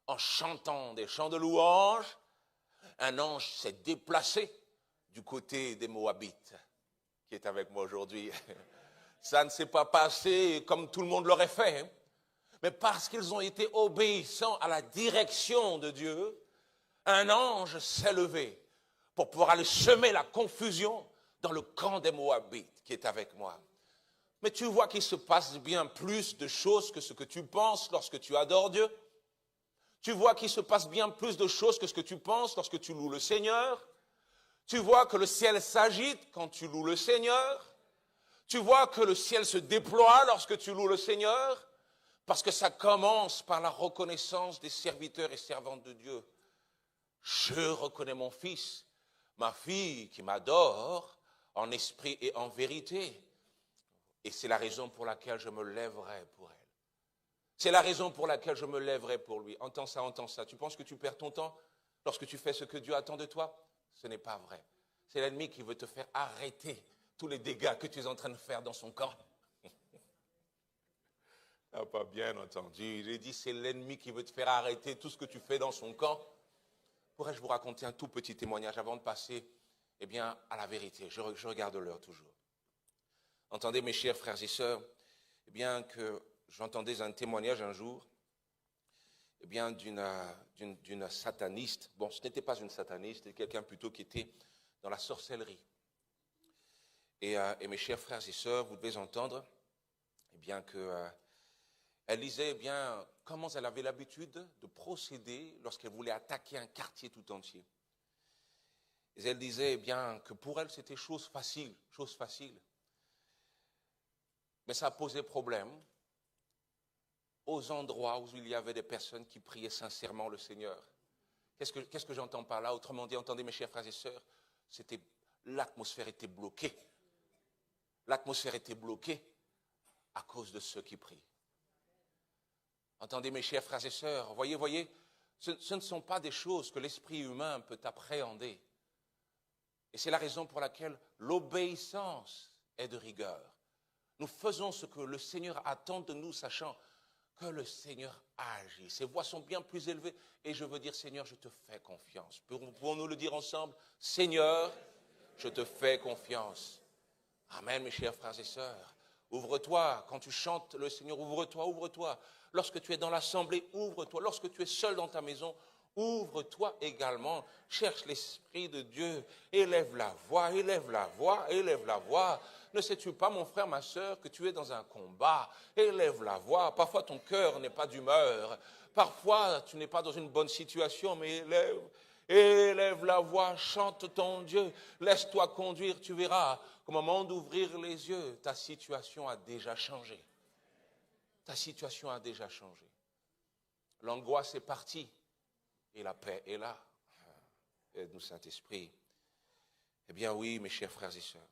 en chantant des chants de louange, un ange s'est déplacé du côté des Moabites, qui est avec moi aujourd'hui. Ça ne s'est pas passé comme tout le monde l'aurait fait, hein, mais parce qu'ils ont été obéissants à la direction de Dieu, un ange s'est levé pour pouvoir aller semer la confusion dans le camp des Moabites, qui est avec moi. Mais tu vois qu'il se passe bien plus de choses que ce que tu penses lorsque tu adores Dieu. Tu vois qu'il se passe bien plus de choses que ce que tu penses lorsque tu loues le Seigneur. Tu vois que le ciel s'agite quand tu loues le Seigneur. Tu vois que le ciel se déploie lorsque tu loues le Seigneur. Parce que ça commence par la reconnaissance des serviteurs et servantes de Dieu. Je reconnais mon fils, ma fille qui m'adore en esprit et en vérité. Et c'est la raison pour laquelle je me lèverai pour elle. C'est la raison pour laquelle je me lèverai pour lui. Entends ça, entends ça. Tu penses que tu perds ton temps lorsque tu fais ce que Dieu attend de toi? Ce n'est pas vrai. C'est l'ennemi qui veut te faire arrêter tous les dégâts que tu es en train de faire dans son camp. Ah, pas bien entendu. J'ai dit c'est l'ennemi qui veut te faire arrêter tout ce que tu fais dans son camp. Pourrais-je vous raconter un tout petit témoignage avant de passer à la vérité? Je regarde l'heure toujours. Entendez, mes chers frères et sœurs, que j'entendais un témoignage un jour d'une sataniste. Bon, ce n'était pas une sataniste, c'était quelqu'un plutôt qui était dans la sorcellerie. Et mes chers frères et sœurs, vous devez entendre elle disait comment elle avait l'habitude de procéder lorsqu'elle voulait attaquer un quartier tout entier. Et elle disait que pour elle c'était chose facile. Mais ça posait problème aux endroits où il y avait des personnes qui priaient sincèrement le Seigneur. Qu'est-ce que j'entends par là? Autrement dit, entendez mes chers frères et sœurs, l'atmosphère était bloquée. L'atmosphère était bloquée à cause de ceux qui prient. Entendez mes chers frères et sœurs, voyez, ce ne sont pas des choses que l'esprit humain peut appréhender. Et c'est la raison pour laquelle l'obéissance est de rigueur. Nous faisons ce que le Seigneur attend de nous, sachant que le Seigneur agit. Ses voix sont bien plus élevées et je veux dire, Seigneur, je te fais confiance. Pouvons-nous le dire ensemble? Seigneur, je te fais confiance. Amen, mes chers frères et sœurs. Ouvre-toi, quand tu chantes le Seigneur, ouvre-toi, ouvre-toi. Lorsque tu es dans l'assemblée, ouvre-toi. Lorsque tu es seul dans ta maison, ouvre-toi également. Cherche l'Esprit de Dieu. Élève la voix, élève la voix, élève la voix. Ne sais-tu pas, mon frère, ma sœur, que tu es dans un combat? Élève la voix. Parfois, ton cœur n'est pas d'humeur. Parfois, tu n'es pas dans une bonne situation, mais élève la voix, chante ton Dieu. Laisse-toi conduire, tu verras qu'au moment d'ouvrir les yeux, ta situation a déjà changé. Ta situation a déjà changé. L'angoisse est partie et la paix est là. Aide-nous, Saint-Esprit. Eh bien oui, mes chers frères et sœurs,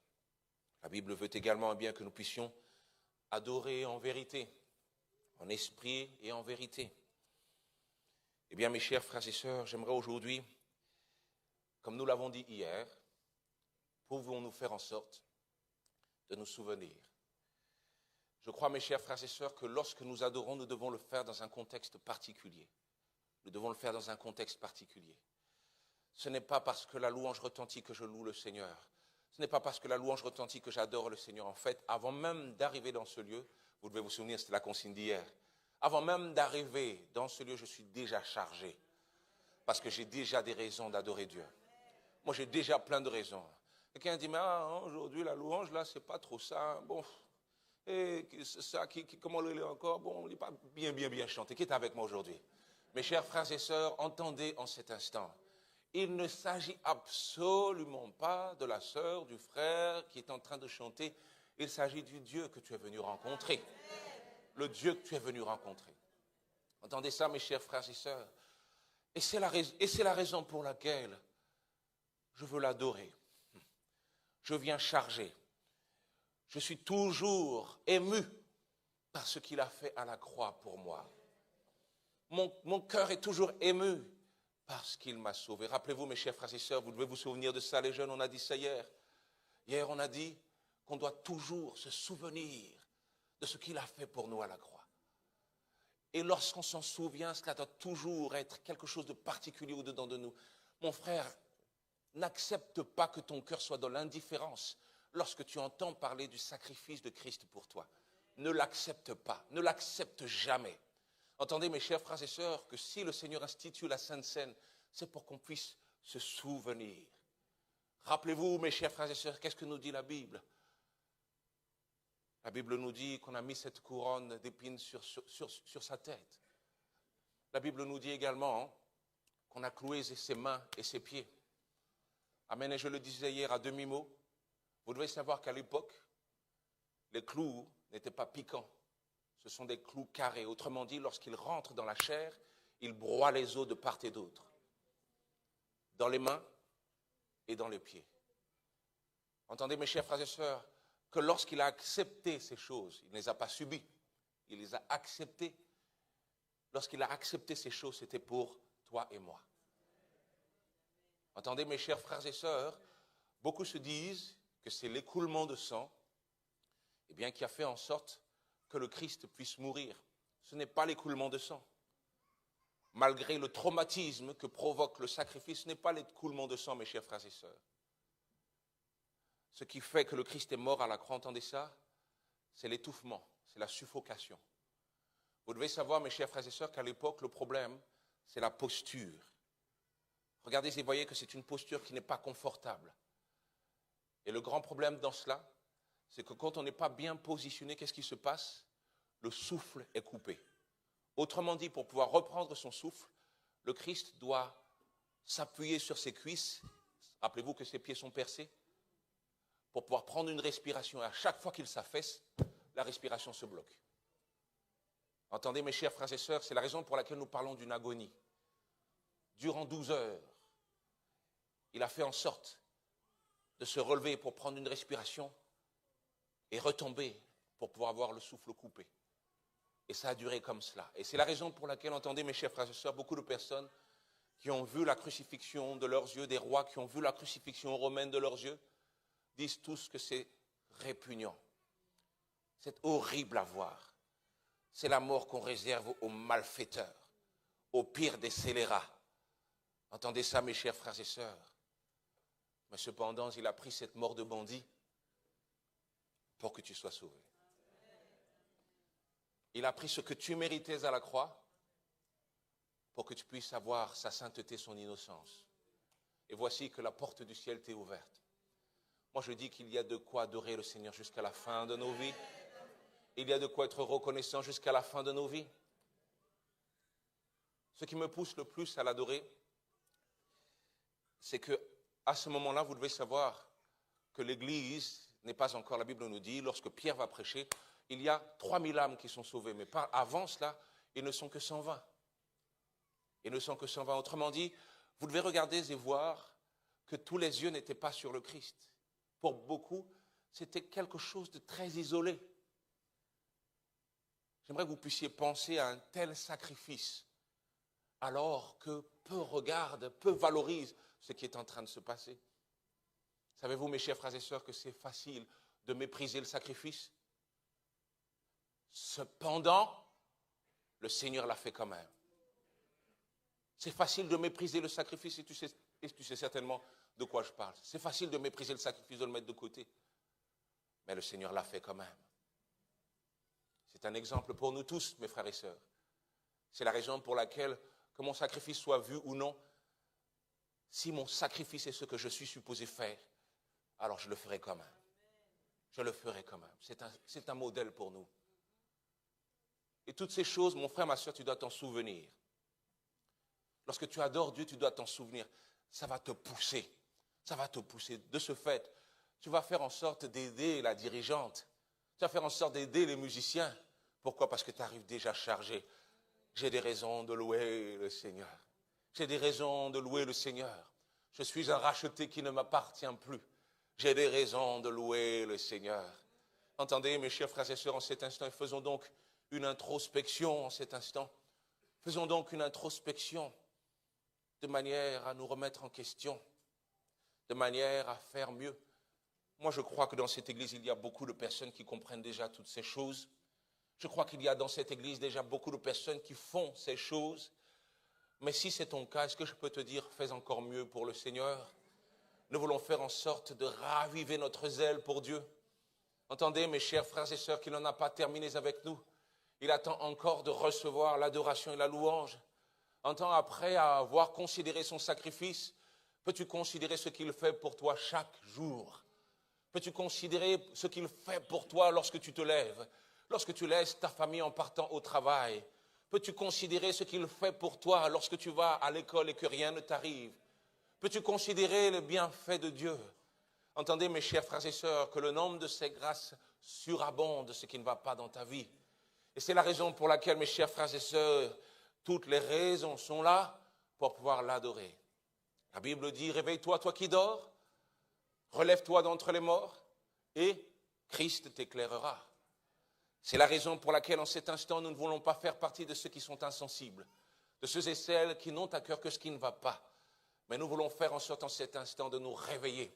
la Bible veut également bien que nous puissions adorer en vérité, en esprit et en vérité. Eh bien, mes chers frères et sœurs, j'aimerais aujourd'hui, comme nous l'avons dit hier, pouvons-nous faire en sorte de nous souvenir. Je crois, mes chers frères et sœurs, que lorsque nous adorons, nous devons le faire dans un contexte particulier. Nous devons le faire dans un contexte particulier. Ce n'est pas parce que la louange retentit que je loue le Seigneur. Ce n'est pas parce que la louange retentit que j'adore le Seigneur. En fait, avant même d'arriver dans ce lieu, vous devez vous souvenir, c'était la consigne d'hier. Avant même d'arriver dans ce lieu, je suis déjà chargé. Parce que j'ai déjà des raisons d'adorer Dieu. Moi, j'ai déjà plein de raisons. Quelqu'un dit, mais aujourd'hui, la louange, là, c'est pas trop ça. Bon, et ça, comment le lit encore? Bon, on ne lit pas bien chanté. Qui est avec moi aujourd'hui? Mes chers frères et sœurs, entendez en cet instant. Il ne s'agit absolument pas de la sœur, du frère qui est en train de chanter. Il s'agit du Dieu que tu es venu rencontrer. Le Dieu que tu es venu rencontrer. Entendez ça, mes chers frères et sœurs. Et c'est la raison pour laquelle je veux l'adorer. Je viens charger. Je suis toujours ému par ce qu'il a fait à la croix pour moi. Mon cœur est toujours ému parce qu'il m'a sauvé. Rappelez-vous, mes chers frères et sœurs, vous devez vous souvenir de ça, les jeunes, on a dit ça hier. Hier, on a dit qu'on doit toujours se souvenir de ce qu'il a fait pour nous à la croix. Et lorsqu'on s'en souvient, cela doit toujours être quelque chose de particulier au-dedans de nous. Mon frère, n'accepte pas que ton cœur soit dans l'indifférence lorsque tu entends parler du sacrifice de Christ pour toi. Ne l'accepte pas, ne l'accepte jamais. Entendez, mes chers frères et sœurs, que si le Seigneur institue la Sainte Seine, c'est pour qu'on puisse se souvenir. Rappelez-vous, mes chers frères et sœurs, qu'est-ce que nous dit la Bible? La Bible nous dit qu'on a mis cette couronne d'épines sur sa tête. La Bible nous dit également qu'on a cloué ses mains et ses pieds. Amen, et je le disais hier à demi-mot, vous devez savoir qu'à l'époque, les clous n'étaient pas piquants. Ce sont des clous carrés. Autrement dit, lorsqu'ils rentrent dans la chair, ils broient les os de part et d'autre. Dans les mains et dans les pieds. Entendez, mes chers frères et sœurs, que lorsqu'il a accepté ces choses, il ne les a pas subies, il les a acceptées. Lorsqu'il a accepté ces choses, c'était pour toi et moi. Entendez, mes chers frères et sœurs, beaucoup se disent que c'est l'écoulement de sang, eh bien, qui a fait en sorte que le Christ puisse mourir. Ce n'est pas l'écoulement de sang. Malgré le traumatisme que provoque le sacrifice, ce n'est pas l'écoulement de sang, mes chers frères et sœurs. Ce qui fait que le Christ est mort à la croix, entendez ça? C'est l'étouffement, c'est la suffocation. Vous devez savoir, mes chers frères et sœurs, qu'à l'époque, le problème, c'est la posture. Regardez et voyez que c'est une posture qui n'est pas confortable. Et le grand problème dans cela, c'est que quand on n'est pas bien positionné, qu'est-ce qui se passe? Le souffle est coupé. Autrement dit, pour pouvoir reprendre son souffle, le Christ doit s'appuyer sur ses cuisses. Rappelez-vous que ses pieds sont percés. Pour pouvoir prendre une respiration. Et à chaque fois qu'il s'affaisse, la respiration se bloque. Entendez, mes chers frères et sœurs, c'est la raison pour laquelle nous parlons d'une agonie. Durant 12 heures, il a fait en sorte de se relever pour prendre une respiration et retomber pour pouvoir avoir le souffle coupé. Et ça a duré comme cela. Et c'est la raison pour laquelle, entendez mes chers frères et sœurs, beaucoup de personnes qui ont vu la crucifixion de leurs yeux, des rois qui ont vu la crucifixion romaine de leurs yeux, disent tous que c'est répugnant. C'est horrible à voir. C'est la mort qu'on réserve aux malfaiteurs, au pire des scélérats. Entendez ça, mes chers frères et sœurs. Mais cependant, il a pris cette mort de bandit pour que tu sois sauvé. Il a pris ce que tu méritais à la croix pour que tu puisses avoir sa sainteté, son innocence. Et voici que la porte du ciel t'est ouverte. Moi, je dis qu'il y a de quoi adorer le Seigneur jusqu'à la fin de nos vies. Il y a de quoi être reconnaissant jusqu'à la fin de nos vies. Ce qui me pousse le plus à l'adorer, c'est que à ce moment-là, vous devez savoir que l'Église n'est pas encore, la Bible nous dit, lorsque Pierre va prêcher, il y a 3000 âmes qui sont sauvées. Mais avant cela, ils ne sont que 120. Ils ne sont que 120. Autrement dit, vous devez regarder et voir que tous les yeux n'étaient pas sur le Christ. Pour beaucoup, c'était quelque chose de très isolé. J'aimerais que vous puissiez penser à un tel sacrifice, alors que peu regardent, peu valorisent ce qui est en train de se passer. Savez-vous, mes chers frères et sœurs, que c'est facile de mépriser le sacrifice? Cependant, le Seigneur l'a fait quand même. C'est facile de mépriser le sacrifice et tu sais certainement de quoi je parle. C'est facile de mépriser le sacrifice, de le mettre de côté. Mais le Seigneur l'a fait quand même. C'est un exemple pour nous tous, mes frères et sœurs. C'est la raison pour laquelle, que mon sacrifice soit vu ou non, si mon sacrifice est ce que je suis supposé faire, alors je le ferai quand même. Je le ferai quand même. C'est un modèle pour nous. Et toutes ces choses, mon frère, ma soeur, tu dois t'en souvenir. Lorsque tu adores Dieu, tu dois t'en souvenir. Ça va te pousser. Ça va te pousser. De ce fait, tu vas faire en sorte d'aider la dirigeante. Tu vas faire en sorte d'aider les musiciens. Pourquoi? Parce que tu arrives déjà chargé. J'ai des raisons de louer le Seigneur. J'ai des raisons de louer le Seigneur. Je suis un racheté qui ne m'appartient plus. J'ai des raisons de louer le Seigneur. Entendez, mes chers frères et sœurs, en cet instant, faisons donc une introspection en cet instant. Faisons donc une introspection de manière à nous remettre en question, de manière à faire mieux. Moi, je crois que dans cette église, il y a beaucoup de personnes qui comprennent déjà toutes ces choses. Je crois qu'il y a dans cette église déjà beaucoup de personnes qui font ces choses. Mais si c'est ton cas, est-ce que je peux te dire, fais encore mieux pour le Seigneur? Nous voulons faire en sorte de raviver notre zèle pour Dieu. Entendez, mes chers frères et sœurs, qu'il n'en a pas terminé avec nous. Il attend encore de recevoir l'adoration et la louange. Un temps après avoir considéré son sacrifice, peux-tu considérer ce qu'il fait pour toi chaque jour? Peux-tu considérer ce qu'il fait pour toi lorsque tu te lèves, lorsque tu laisses ta famille en partant au travail? Peux-tu considérer ce qu'il fait pour toi lorsque tu vas à l'école et que rien ne t'arrive? Peux-tu considérer le bienfait de Dieu? Entendez, mes chers frères et sœurs, que le nombre de ses grâces surabonde ce qui ne va pas dans ta vie. Et c'est la raison pour laquelle, mes chers frères et sœurs, toutes les raisons sont là pour pouvoir l'adorer. La Bible dit, réveille-toi, toi qui dors, relève-toi d'entre les morts, et Christ t'éclairera. C'est la raison pour laquelle, en cet instant, nous ne voulons pas faire partie de ceux qui sont insensibles, de ceux et celles qui n'ont à cœur que ce qui ne va pas. Mais nous voulons faire en sorte, en cet instant, de nous réveiller.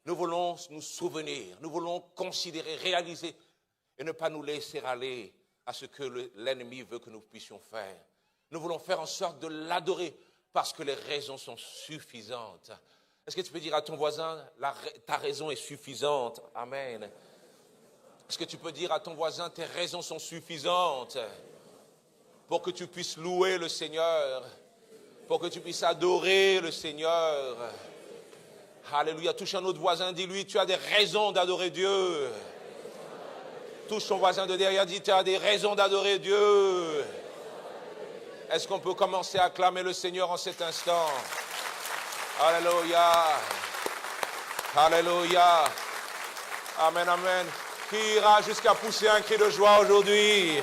Nous voulons nous souvenir, nous voulons considérer, réaliser, et ne pas nous laisser aller à ce que l'ennemi veut que nous puissions faire. Nous voulons faire en sorte de l'adorer parce que les raisons sont suffisantes. Est-ce que tu peux dire à ton voisin, ta raison est suffisante? Amen. Est-ce que tu peux dire à ton voisin, tes raisons sont suffisantes pour que tu puisses louer le Seigneur, pour que tu puisses adorer le Seigneur? Alléluia. Touche un autre voisin, dis-lui, tu as des raisons d'adorer Dieu. Touche ton voisin de derrière, dis, tu as des raisons d'adorer Dieu. Est-ce qu'on peut commencer à acclamer le Seigneur en cet instant? Alléluia. Alléluia. Amen, amen. Qui ira jusqu'à pousser un cri de joie aujourd'hui?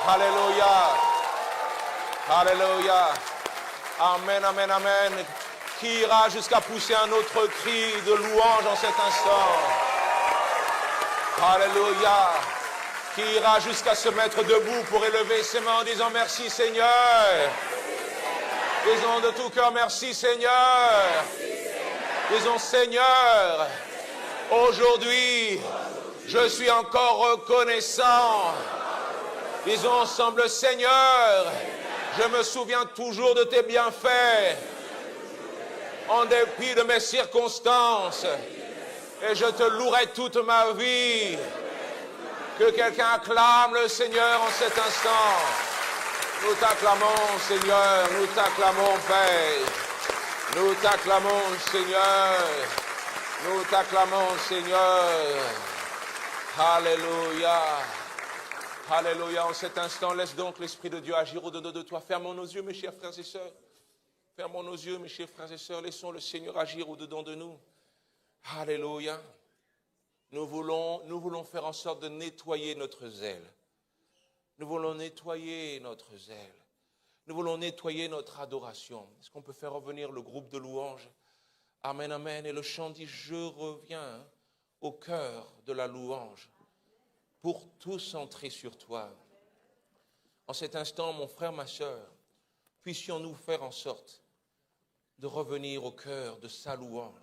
Alléluia. Alléluia. Amen, amen, amen. Qui ira jusqu'à pousser un autre cri de louange en cet instant? Alléluia. Qui ira jusqu'à se mettre debout pour élever ses mains en disant merci Seigneur. Disons de tout cœur merci Seigneur. Disons Seigneur, aujourd'hui, je suis encore reconnaissant. Disons ensemble Seigneur, je me souviens toujours de tes bienfaits, en dépit de mes circonstances, et je te louerai toute ma vie. Que quelqu'un acclame le Seigneur en cet instant. Nous t'acclamons Seigneur, nous t'acclamons Père, nous t'acclamons Seigneur, nous t'acclamons Seigneur. Alléluia. Alléluia. En cet instant, laisse donc l'Esprit de Dieu agir au-dedans de toi. Fermons nos yeux, mes chers frères et sœurs. Fermons nos yeux, mes chers frères et sœurs. Laissons le Seigneur agir au-dedans de nous. Alléluia. Nous voulons faire en sorte de nettoyer notre zèle. Nous voulons nettoyer notre zèle. Nous voulons nettoyer notre adoration. Est-ce qu'on peut faire revenir le groupe de louanges? Amen, amen. Et le chant dit, je reviens au cœur de la louange pour tout centrer sur toi. En cet instant, mon frère, ma sœur, puissions-nous faire en sorte de revenir au cœur de sa louange.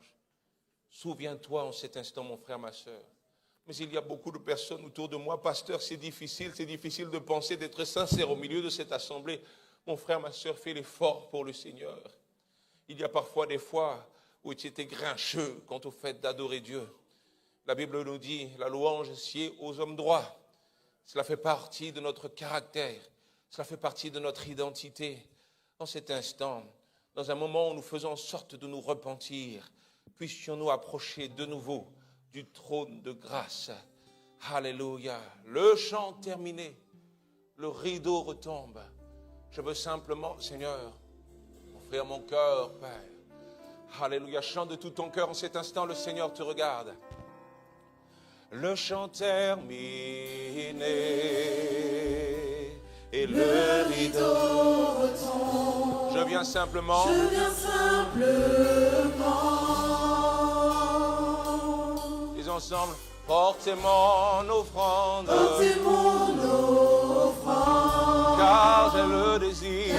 Souviens-toi en cet instant, mon frère, ma sœur. Mais il y a beaucoup de personnes autour de moi. Pasteur, c'est difficile de penser, d'être sincère au milieu de cette assemblée. Mon frère, ma sœur, fais l'effort pour le Seigneur. Il y a parfois des fois où tu étais grincheux quant au fait d'adorer Dieu. La Bible nous dit, la louange sied aux hommes droits. Cela fait partie de notre caractère. Cela fait partie de notre identité. En cet instant, dans un moment où nous faisons en sorte de nous repentir, puissions-nous approcher de nouveau du trône de grâce. Alléluia. Le chant terminé, le rideau retombe. Je veux simplement, Seigneur, offrir mon cœur, Père. Alléluia. Chante de tout ton cœur en cet instant, le Seigneur te regarde. Le chant terminé et le rideau retombe. Je viens simplement. Disons ensemble, portez mon offrande. Portez mon offrande. Car j'ai le désir.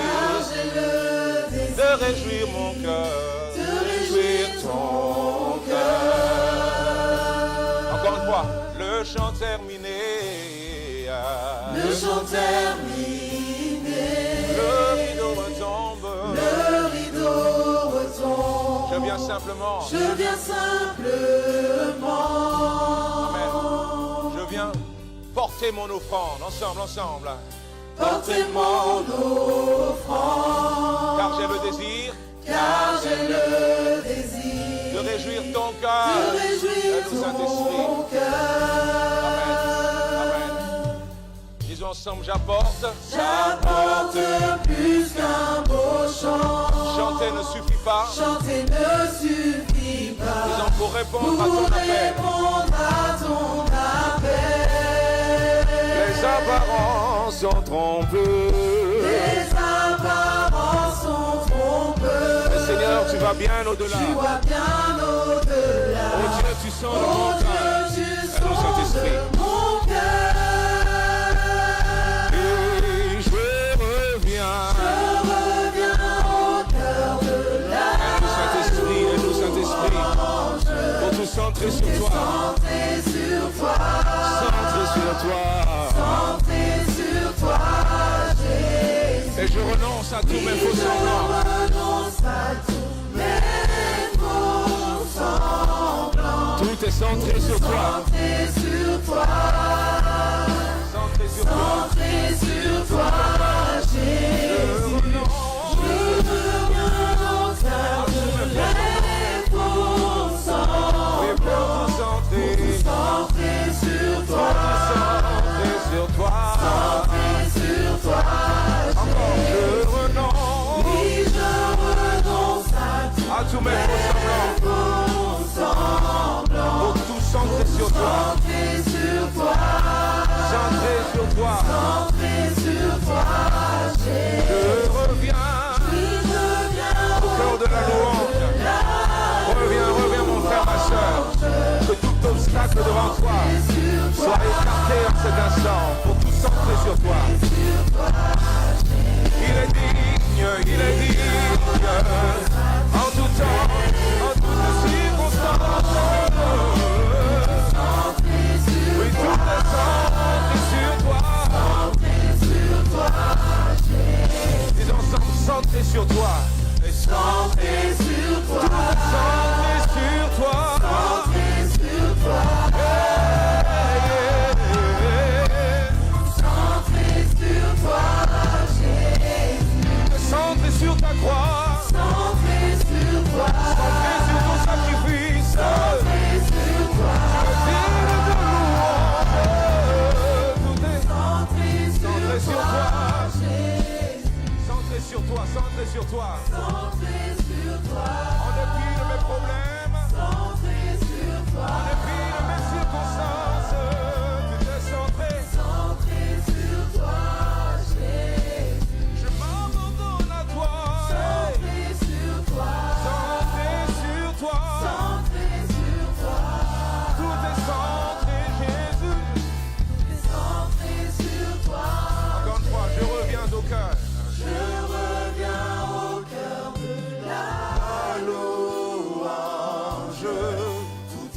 De réjouir mon cœur. De réjouir ton cœur. Encore une fois, le chant terminé. Le chant terminé. Le rideau retombe. Le rideau retombe. Je viens simplement. Je viens simplement. Amen. Je viens porter mon offrande. Ensemble. Porter mon offrande. Car j'ai le désir. Car j'ai le désir. De réjouir ton cœur. De réjouir ton cœur. Amen. Disons ensemble, j'apporte. J'apporte plus qu'un beau chant. Chanter ne suffit pas. Chanter ne suffit pas. Disons pour répondre à ton appel. Les apparences sont trompeuses. Les apparences sont trompeuses. Mais Seigneur, tu vas bien au-delà. Tu vas bien au-delà. Oh Dieu, tu sens de mon cœur. Et le Saint-Esprit. Centré sur toi. Centré sur toi. Centré sur toi. Centré sur toi, Jésus. Et je renonce à tous mes faux semblants. Je renonce à tous mes faux semblants. Tout est centré sur toi. Centré sur toi. Centré sur toi. Centré sur toi, Jésus. Je renonce à tous mes faux semblants. Centré sur toi. Centré sur toi. Centré sur toi. Encore je renonce. Oui, je renonce à tous mes faux semblants. Pour tout centrer sur toi. Centré sur toi. Centré sur toi. Centré sur toi.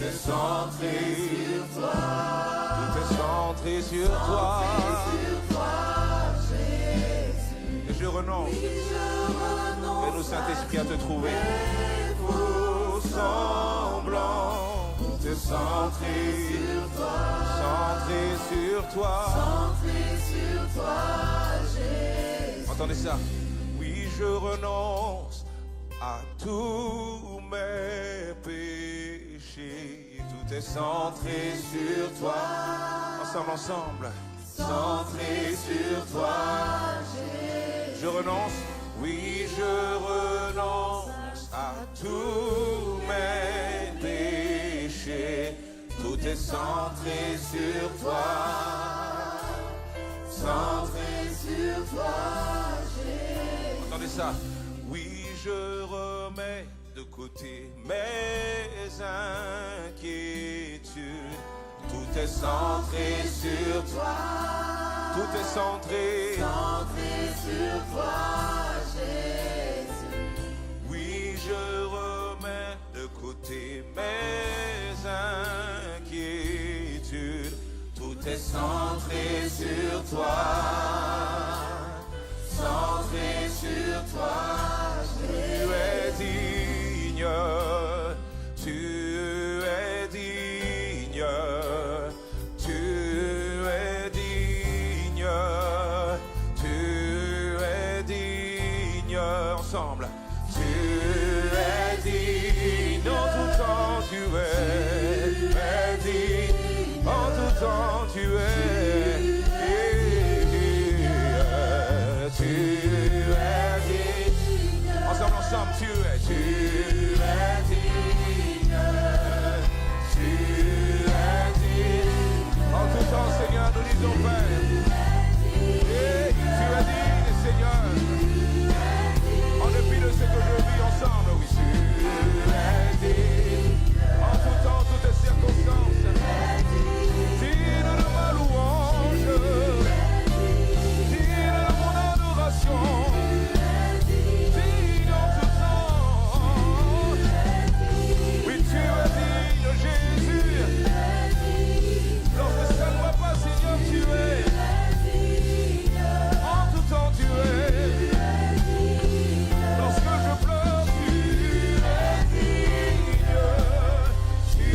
est centré sur toi. Tout est centré sur toi. Et je renonce. Aide-nous, Saint-Esprit, à te trouver. Faux semblant. Tout est centré sur toi. Centré sur toi. Centré sur toi, Jésus. Entendez ça? Oui, je renonce à tous mes péchés. Tout est centré sur toi. Ensemble, ensemble. Centré sur toi, Jésus. Je renonce. Oui, je renonce à tous mes péchés. Tout est centré sur toi. Centré sur toi, Jésus. Entendez ça? Oui, je remets de côté mes inquiétudes. Tout est centré sur toi. Tout est centré. Centré sur toi, Jésus. Oui, je remets de côté mes inquiétudes. Tout est centré sur toi. Centré sur toi, Jésus. Tu es digne. Tu es digne. Tu es digne. Tu es digne. Ensemble. Tu es digne. En tout temps, tu es digne. En tout temps, tu es. Tu es digne. Ensemble, tu es digne. Tu es digne. En tout temps, Seigneur, nous disons Père. Et tu es digne, Seigneur. En dépit de ce que je vis ensemble, oui, tu es digne. En tout temps, toutes les circonstances. Digne de ma louange. Digne de mon adoration. Digne en tout temps. Oui, tu es digne, Jésus. Lorsque ça ne va pas, Seigneur, tu es. En tout temps, tu es. Lorsque je pleure, tu es digne. Tu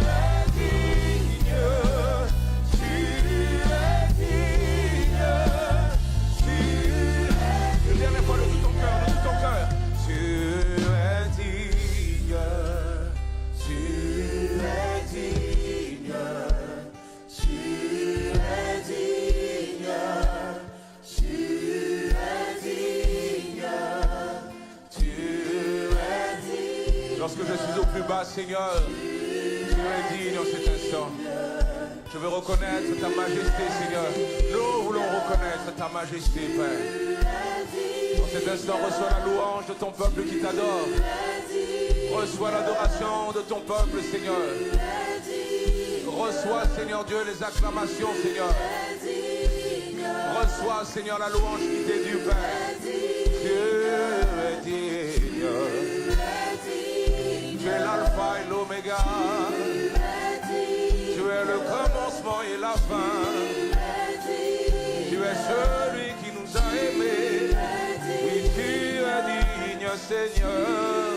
es digne. Tu es digne. Une dernière fois de tout ton cœur, de tout ton cœur. Tu es digne. Tu es digne. Tu es digne. Tu es digne. Tu es digne. Lorsque je suis au plus bas, Seigneur, tu es digne en cet instant. Je veux reconnaître ta majesté, Seigneur. Nous voulons reconnaître ta majesté, Père. En cet instant, reçois la louange de ton peuple qui t'adore. Reçois l'adoration de ton peuple, Seigneur. Reçois, Seigneur Dieu, les acclamations, Seigneur. Reçois, Seigneur, la louange qui t'est due, Père. Dieu est digne. Tu es l'alpha et l'oméga. Tu es le commencement et la fin. Tu es celui qui nous a aimés. Oui, tu es digne, Seigneur.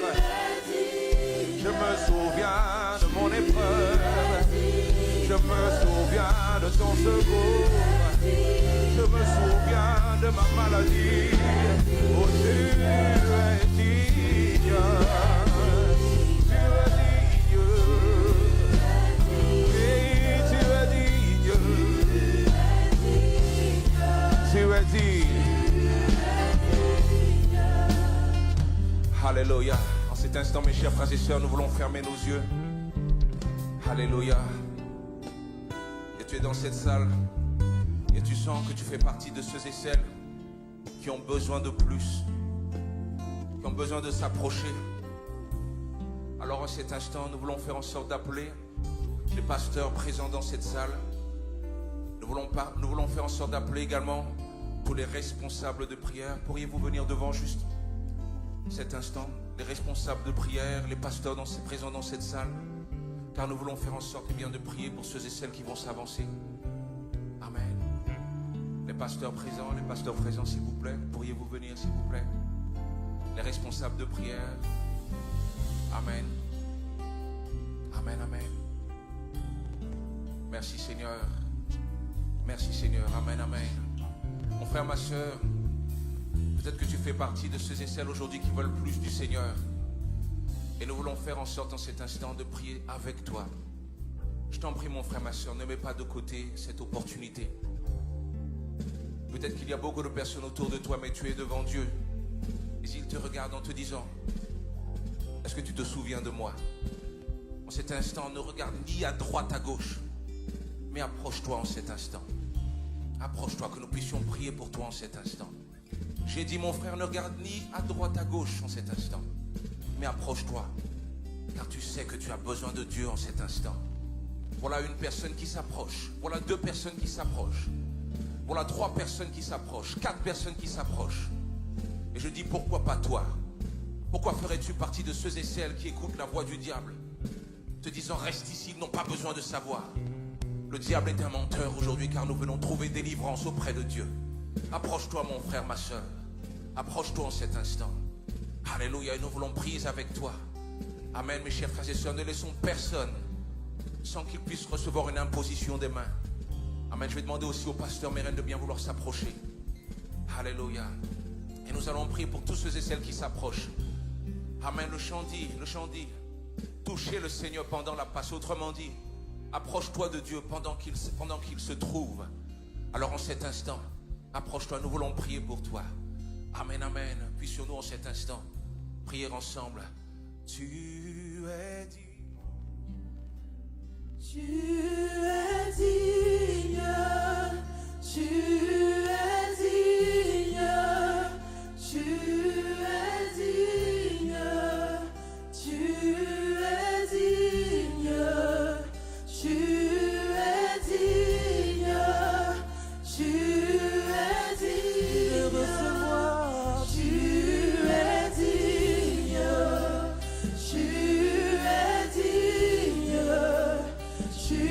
Je me souviens de mon épreuve. Je me souviens de ton secours. Je me souviens de ma maladie. Oh, tu es digne. Tu es digne. Oui, tu es digne. Tu es digne. Alléluia. En cet instant, mes chers frères et sœurs, nous voulons fermer nos yeux. Alléluia. Et tu es dans cette salle et tu sens que tu fais partie de ceux et celles qui ont besoin de plus, qui ont besoin de s'approcher. Alors en cet instant, nous voulons faire en sorte d'appeler les pasteurs présents dans cette salle. Nous voulons faire en sorte d'appeler également tous les responsables de prière. Pourriez-vous venir devant juste cet instant? Les responsables de prière, les pasteurs présents dans cette salle. car nous voulons faire en sorte eh bien, de prier pour ceux et celles qui vont s'avancer. Amen. Les pasteurs présents, s'il vous plaît, pourriez-vous venir, s'il vous plaît? Les responsables de prière. Amen. Amen, amen. Merci Seigneur. Merci Seigneur. Amen, amen. Mon frère, ma soeur, peut-être que tu fais partie de ceux et celles aujourd'hui qui veulent plus du Seigneur. Et nous voulons faire en sorte en cet instant de prier avec toi. Je t'en prie mon frère, ma soeur, ne mets pas de côté cette opportunité. Peut-être qu'il y a beaucoup de personnes autour de toi, mais tu es devant Dieu. Et il te regarde en te disant, est-ce que tu te souviens de moi? En cet instant, ne regarde ni à droite, à gauche, mais approche-toi en cet instant. Approche-toi, que nous puissions prier pour toi en cet instant. J'ai dit, mon frère, ne regarde ni à droite, à gauche en cet instant, mais approche-toi, car tu sais que tu as besoin de Dieu en cet instant. Voilà une personne qui s'approche. Voilà 2 personnes qui s'approchent. Voilà 3 personnes qui s'approchent. 4 personnes qui s'approchent. Et je dis, pourquoi pas toi? Pourquoi ferais-tu partie de ceux et celles qui écoutent la voix du diable, te disant, reste ici, ils n'ont pas besoin de savoir. Le diable est un menteur aujourd'hui, car nous venons trouver délivrance auprès de Dieu. Approche-toi, mon frère, ma soeur. Approche-toi en cet instant. Alléluia, et nous voulons prier avec toi. Amen, mes chers frères et sœurs, ne laissons personne sans qu'il puisse recevoir une imposition des mains. Amen, je vais demander aussi au pasteur Mérène de bien vouloir s'approcher. Alléluia. Et nous allons prier pour tous ceux et celles qui s'approchent. Amen, le chant dit, touchez le Seigneur pendant la passe. Autrement dit, approche-toi de Dieu pendant qu'il se trouve. Alors en cet instant, approche-toi, nous voulons prier pour toi. Amen, amen. Puissions-nous en cet instant prier ensemble. Tu es digne. Tu es digne. Tu es digne. Tu es digne. Tu es digne. Tu es digne. Tu es digne de recevoir. Tu es digne. Tu es digne. Tu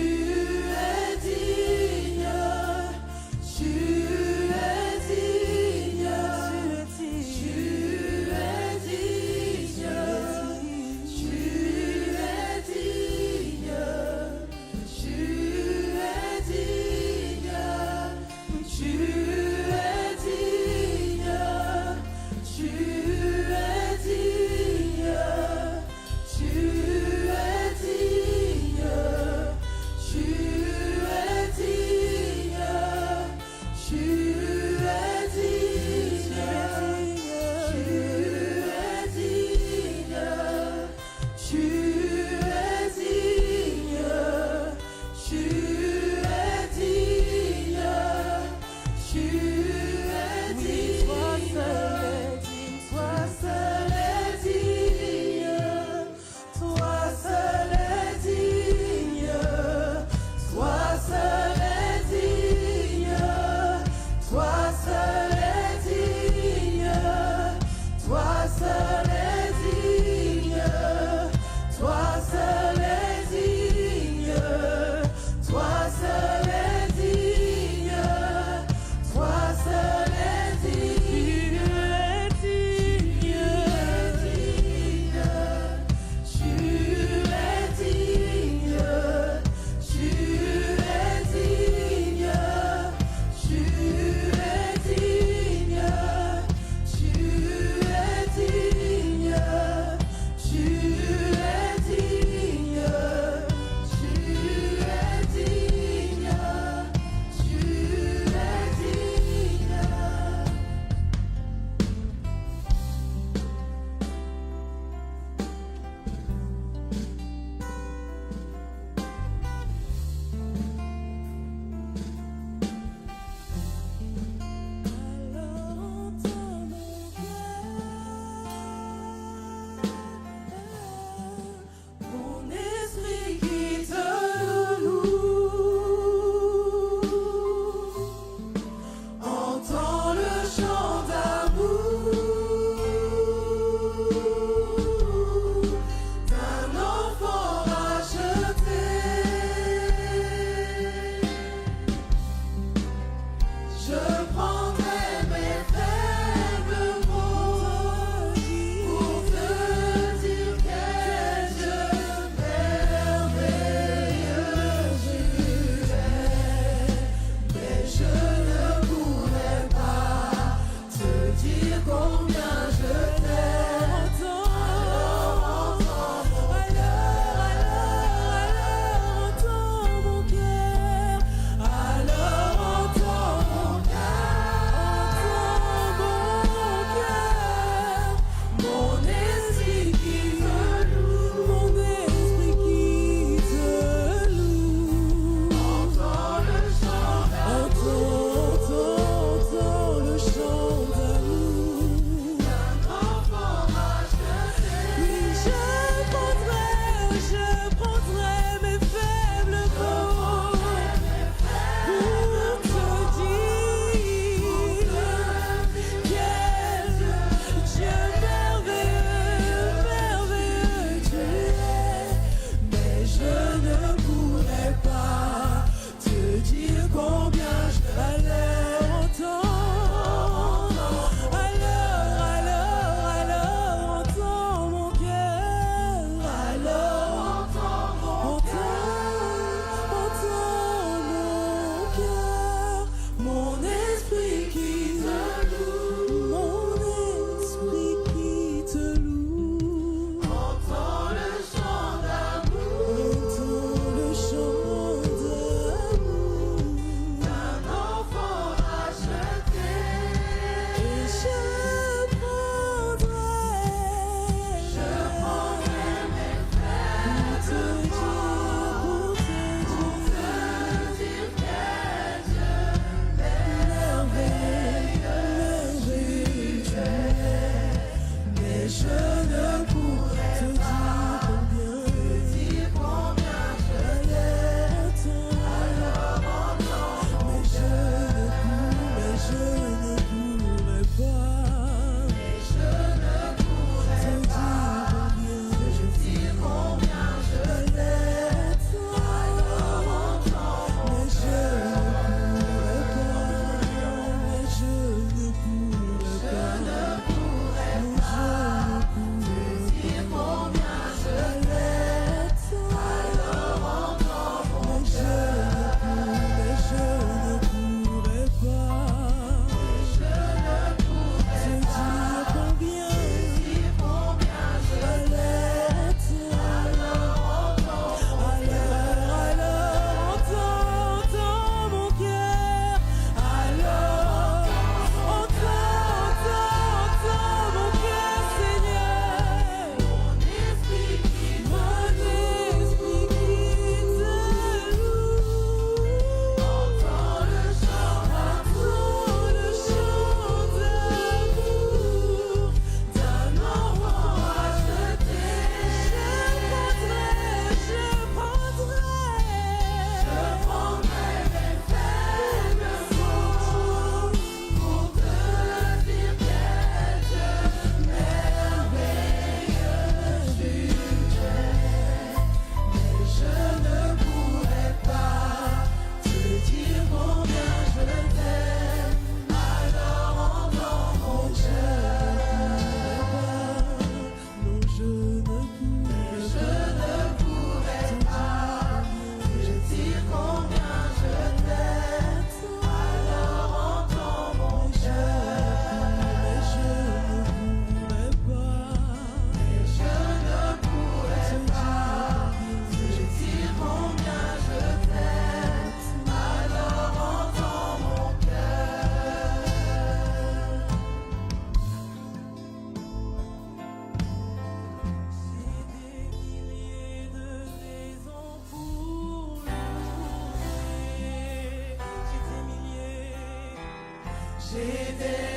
L'éternel